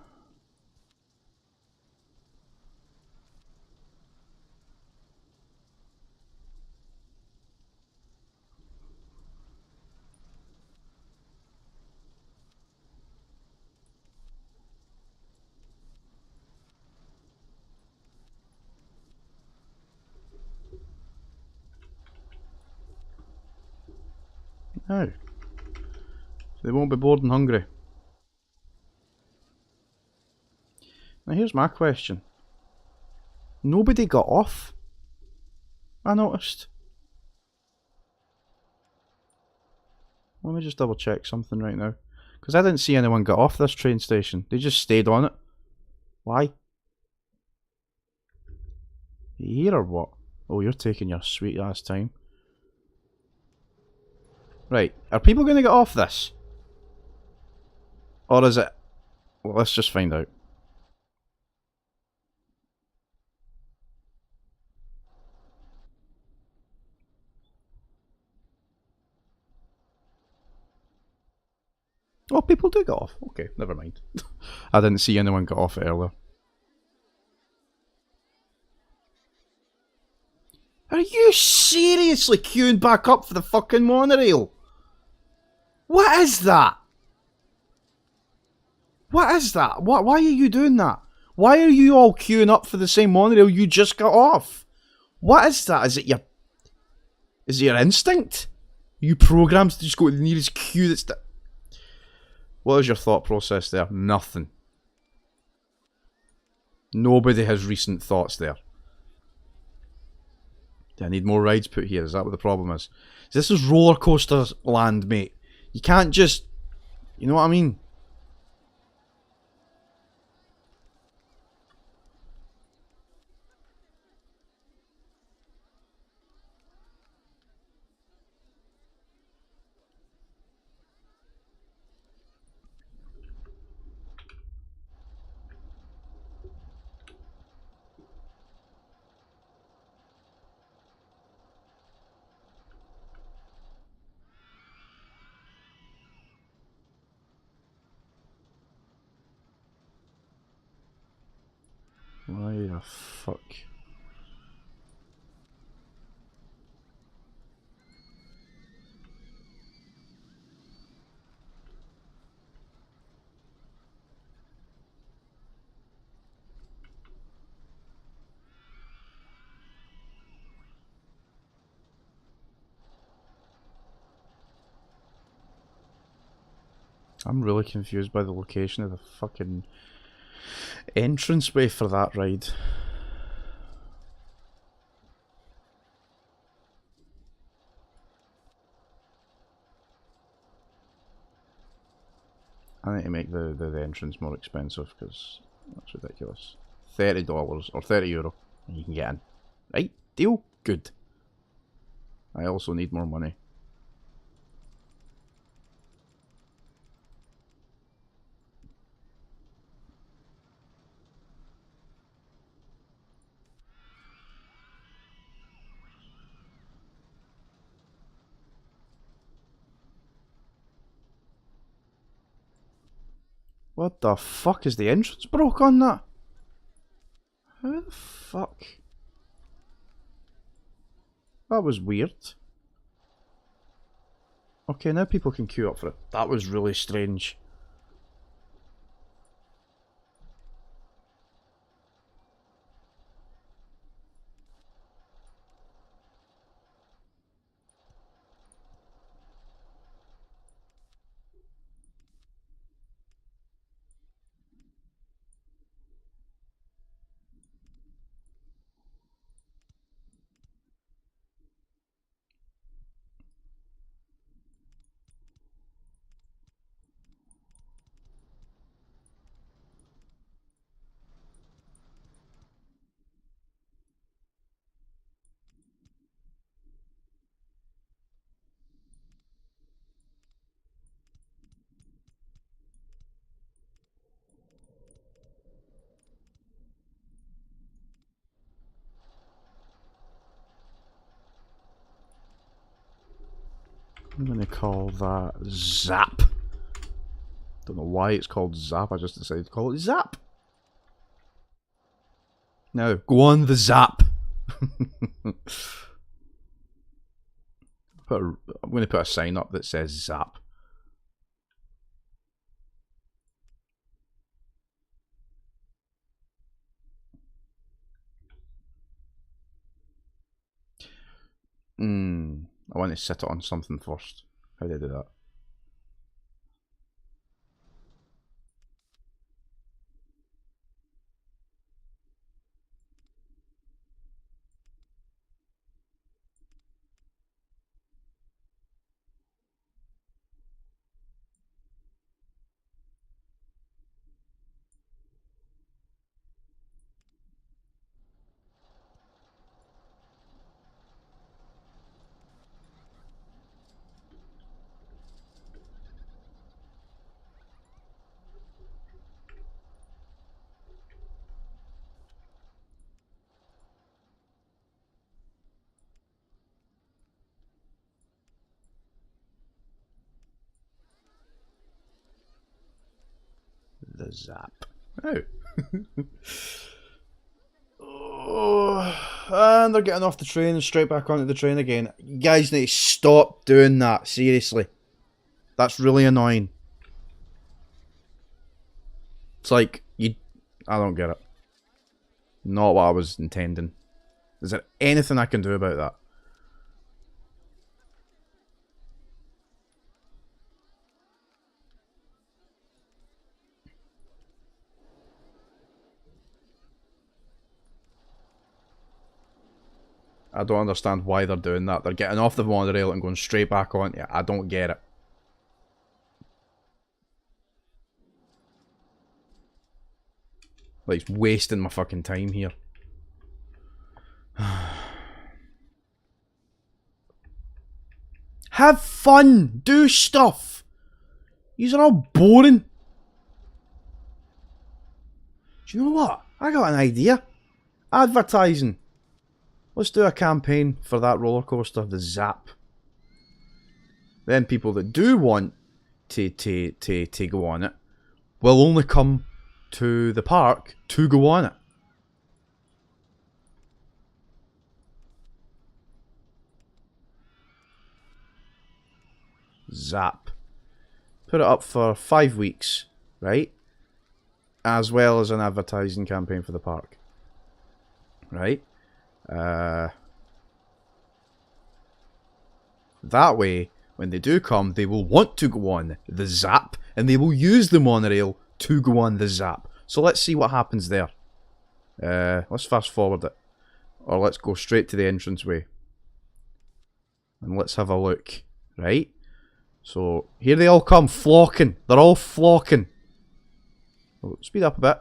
Now, they won't be bored and hungry. Now here's my question. Nobody got off. I noticed. Let me just double check something right now. Because I didn't see anyone get off this train station. They just stayed on it. Why? You here or what? Oh, you're taking your sweet ass time. Right. Are people going to get off this? Or is it... Well, let's just find out. Oh, people do get off. Okay, never mind. I didn't see anyone get off earlier. Are you seriously queuing back up for the fucking monorail? What is that? What is that? Why are you doing that? Why are you all queuing up for the same monorail you just got off? What is that? Is it your instinct? Are you programmed to just go to the nearest queue that's... What is your thought process there? Nothing. Nobody has recent thoughts there. Do I need more rides put here? Is that what the problem is? This is roller coaster land, mate. You can't just... You know what I mean? Why the fuck? I'm really confused by the location of the fucking entranceway for that ride. I need to make the entrance more expensive because that's ridiculous. $30 or €30 and you can get in. Right? Deal? Good. I also need more money. What the fuck? Is the entrance broke on that? How the fuck? That was weird. Okay, now people can queue up for it. That was really strange. I'm gonna call that Zap. Don't know why it's called Zap, I just decided to call it Zap. Now, go on the Zap. I'm going to put a sign up that says Zap. I want to set it on something first. How do I do that? the Zap. Oh. Oh, and they're getting off the train and straight back onto the train again. You guys need to stop doing that, seriously. That's really annoying. It's like, I don't get it. Not what I was intending. Is there anything I can do about that? I don't understand why they're doing that. They're getting off the monorail and going straight back on it. I don't get it. Like, it's wasting my fucking time here. Have fun! Do stuff! These are all boring. Do you know what? I got an idea. Advertising. Let's do a campaign for that roller coaster, the Zap. Then people that do want to go on it will only come to the park to go on it. Zap. Put it up for 5 weeks, right? As well as an advertising campaign for the park. Right? That way, when they do come, they will want to go on the Zap, and they will use the monorail to go on the Zap. So let's see what happens there. Let's fast forward it. Or let's go straight to the entranceway. And let's have a look. Right? So, here they all come, flocking. They're all flocking. Oh, speed up a bit.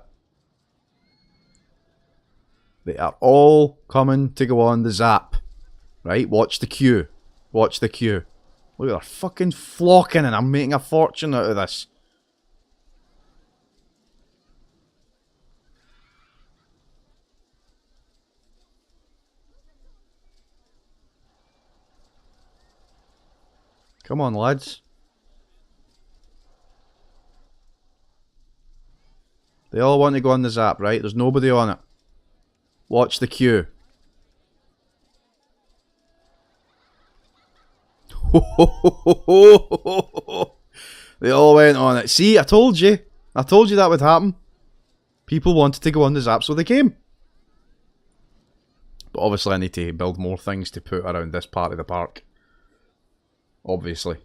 They are all coming to go on the Zap. Right? Watch the queue. Watch the queue. Look, they're fucking flocking and I'm making a fortune out of this. Come on, lads. They all want to go on the Zap, right? There's nobody on it. Watch the queue. They all went on it. See, I told you. I told you that would happen. People wanted to go on the Zap, so they came. But obviously I need to build more things to put around this part of the park. Obviously.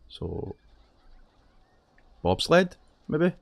So... bobsled, maybe?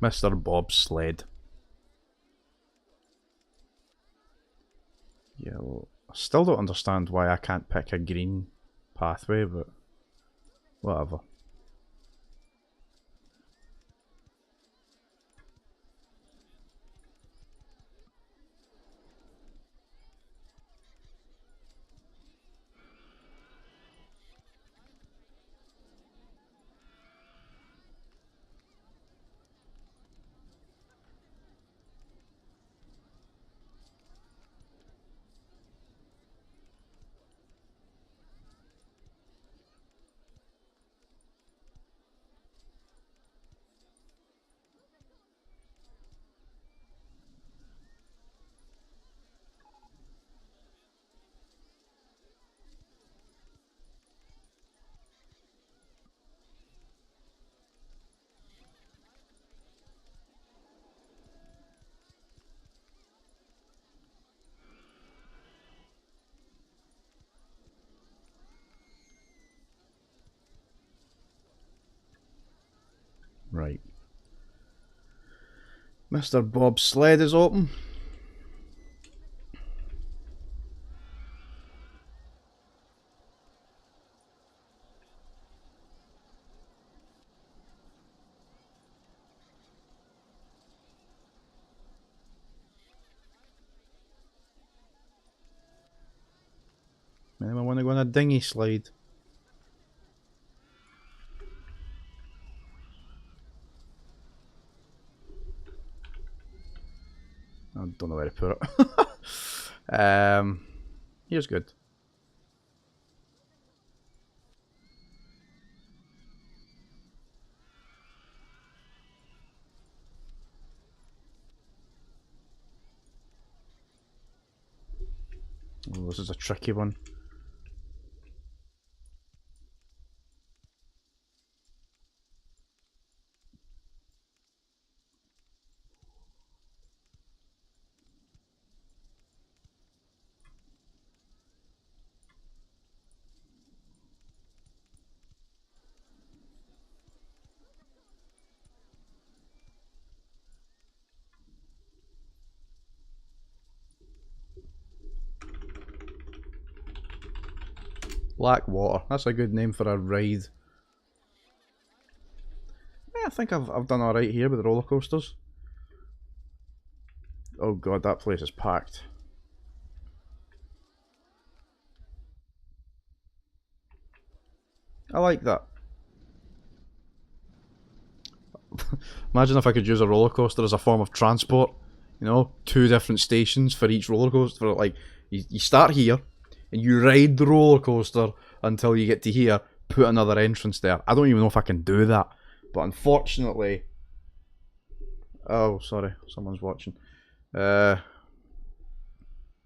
Mr. Bobsled. Yeah, well, I still don't understand why I can't pick a green pathway, but whatever. Right. Mr. Bob's sled is open. Anyone want to go on a dinghy slide? I don't know where to put it. Here's good. Oh, this is a tricky one. Black Water. That's a good name for a ride. Yeah, I think I've done alright here with the roller coasters. Oh god, that place is packed. I like that. Imagine if I could use a roller coaster as a form of transport. You know, 2 different stations for each roller coaster. Like, you start here, and you ride the roller coaster until you get to here, put another entrance there. I don't even know if I can do that. But unfortunately... Oh, sorry, someone's watching.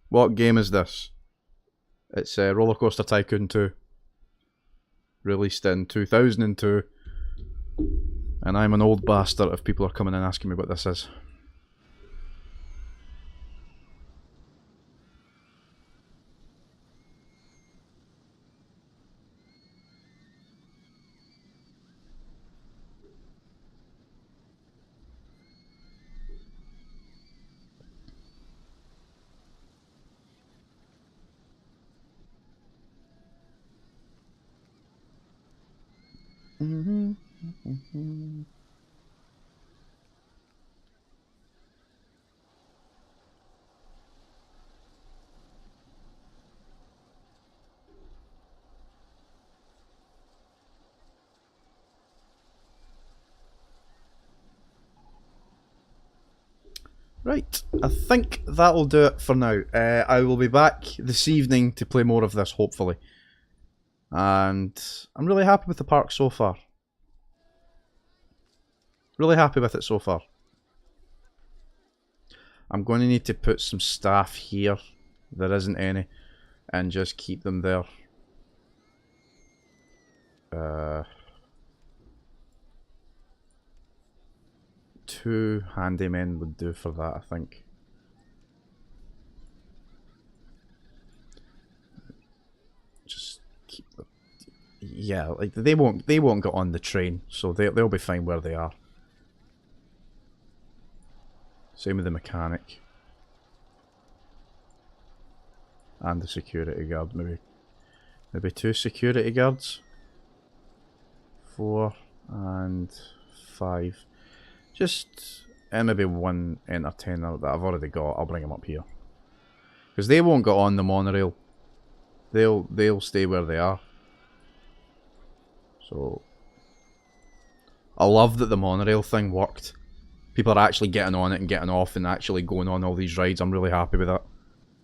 What game is this? It's Roller Coaster Tycoon 2. Released in 2002. And I'm an old bastard if people are coming and asking me what this is. Right, I think that'll do it for now. I will be back this evening to play more of this, hopefully. And I'm really happy with the park so far. Really happy with it so far. I'm going to need to put some staff here. There isn't any. And just keep them there. 2 handymen would do for that, I think. Just keep them. Yeah, like they won't get on the train, so they'll be fine where they are. Same with the mechanic. And the security guard, maybe 2 security guards. 4 and 5. Just, and maybe 1 entertainer that I've already got. I'll bring him up here. Because they won't get on the monorail. They'll stay where they are. So, I love that the monorail thing worked. People are actually getting on it and getting off and actually going on all these rides. I'm really happy with that.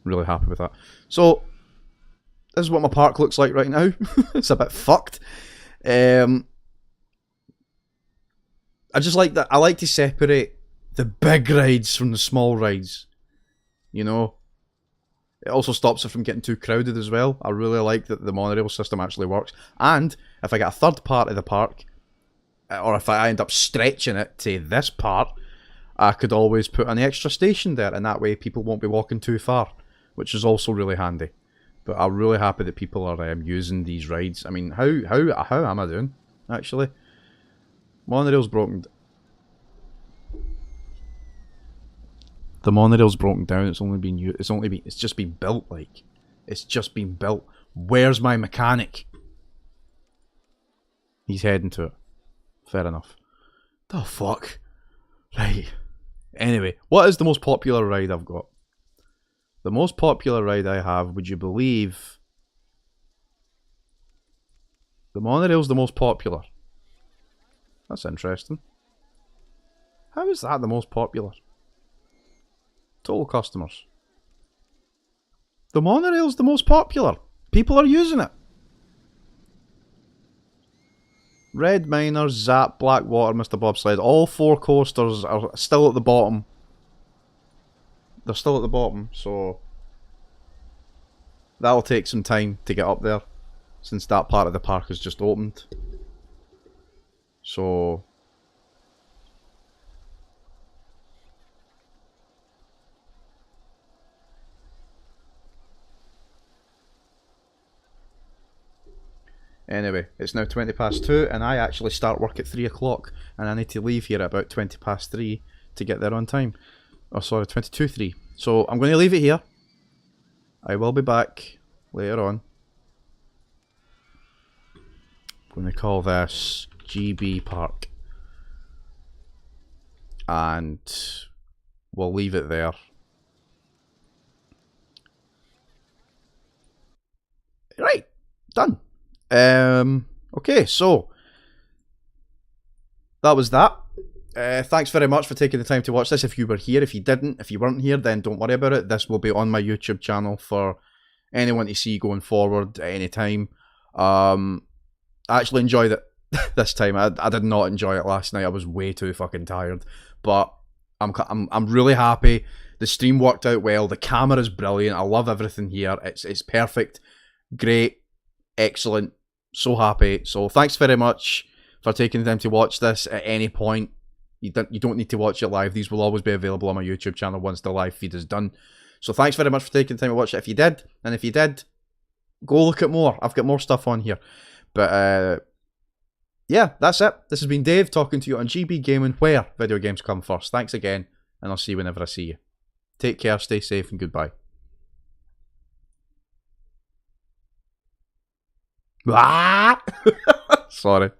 Really happy with that. So, this is what my park looks like right now. It's a bit fucked. I just like that. I like to separate the big rides from the small rides. You know? It also stops it from getting too crowded as well. I really like that the monorail system actually works. And if I get a third part of the park, or if I end up stretching it to this part, I could always put an extra station there, and that way people won't be walking too far, which is also really handy. But I'm really happy that people are using these rides. I mean, how am I doing, actually? Monorail's broken. The monorail's broken down. It's just been built. Like, it's just been built. Where's my mechanic? He's heading to it. Fair enough. The fuck? Right. Anyway, what is the most popular ride I've got? The most popular ride I have, would you believe? The monorail's the most popular. That's interesting. How is that the most popular? Total customers. The monorail's the most popular. People are using it. Red Miners, Zap, Blackwater, Mr. Bobsled. All 4 coasters are still at the bottom. They're still at the bottom, so that'll take some time to get up there, since that part of the park has just opened. So anyway, it's now 20 past 2 and I actually start work at 3 o'clock and I need to leave here at about 20 past 3 to get there on time. Oh sorry, 22:03. So I'm going to leave it here. I will be back later on. I'm going to call this GB Park. And we'll leave it there. Right, done. Okay, so that was that. Thanks very much for taking the time to watch this. If you were here, if you weren't here, then don't worry about it. This will be on my YouTube channel for anyone to see going forward at any time. I actually enjoyed it this time. I did not enjoy it last night. I was way too fucking tired. But I'm really happy. The stream worked out well. The camera's brilliant. I love everything here. It's perfect. Great. Excellent. So happy. So thanks very much for taking the time to watch this at any point. You don't need to watch it live. These will always be available on my YouTube channel once the live feed is done. So thanks very much for taking the time to watch it. If you did, go look at more. I've got more stuff on here. But yeah, that's it. This has been Dave talking to you on GB Gaming, where video games come first. Thanks again, and I'll see you whenever I see you. Take care, stay safe, and goodbye. Sorry.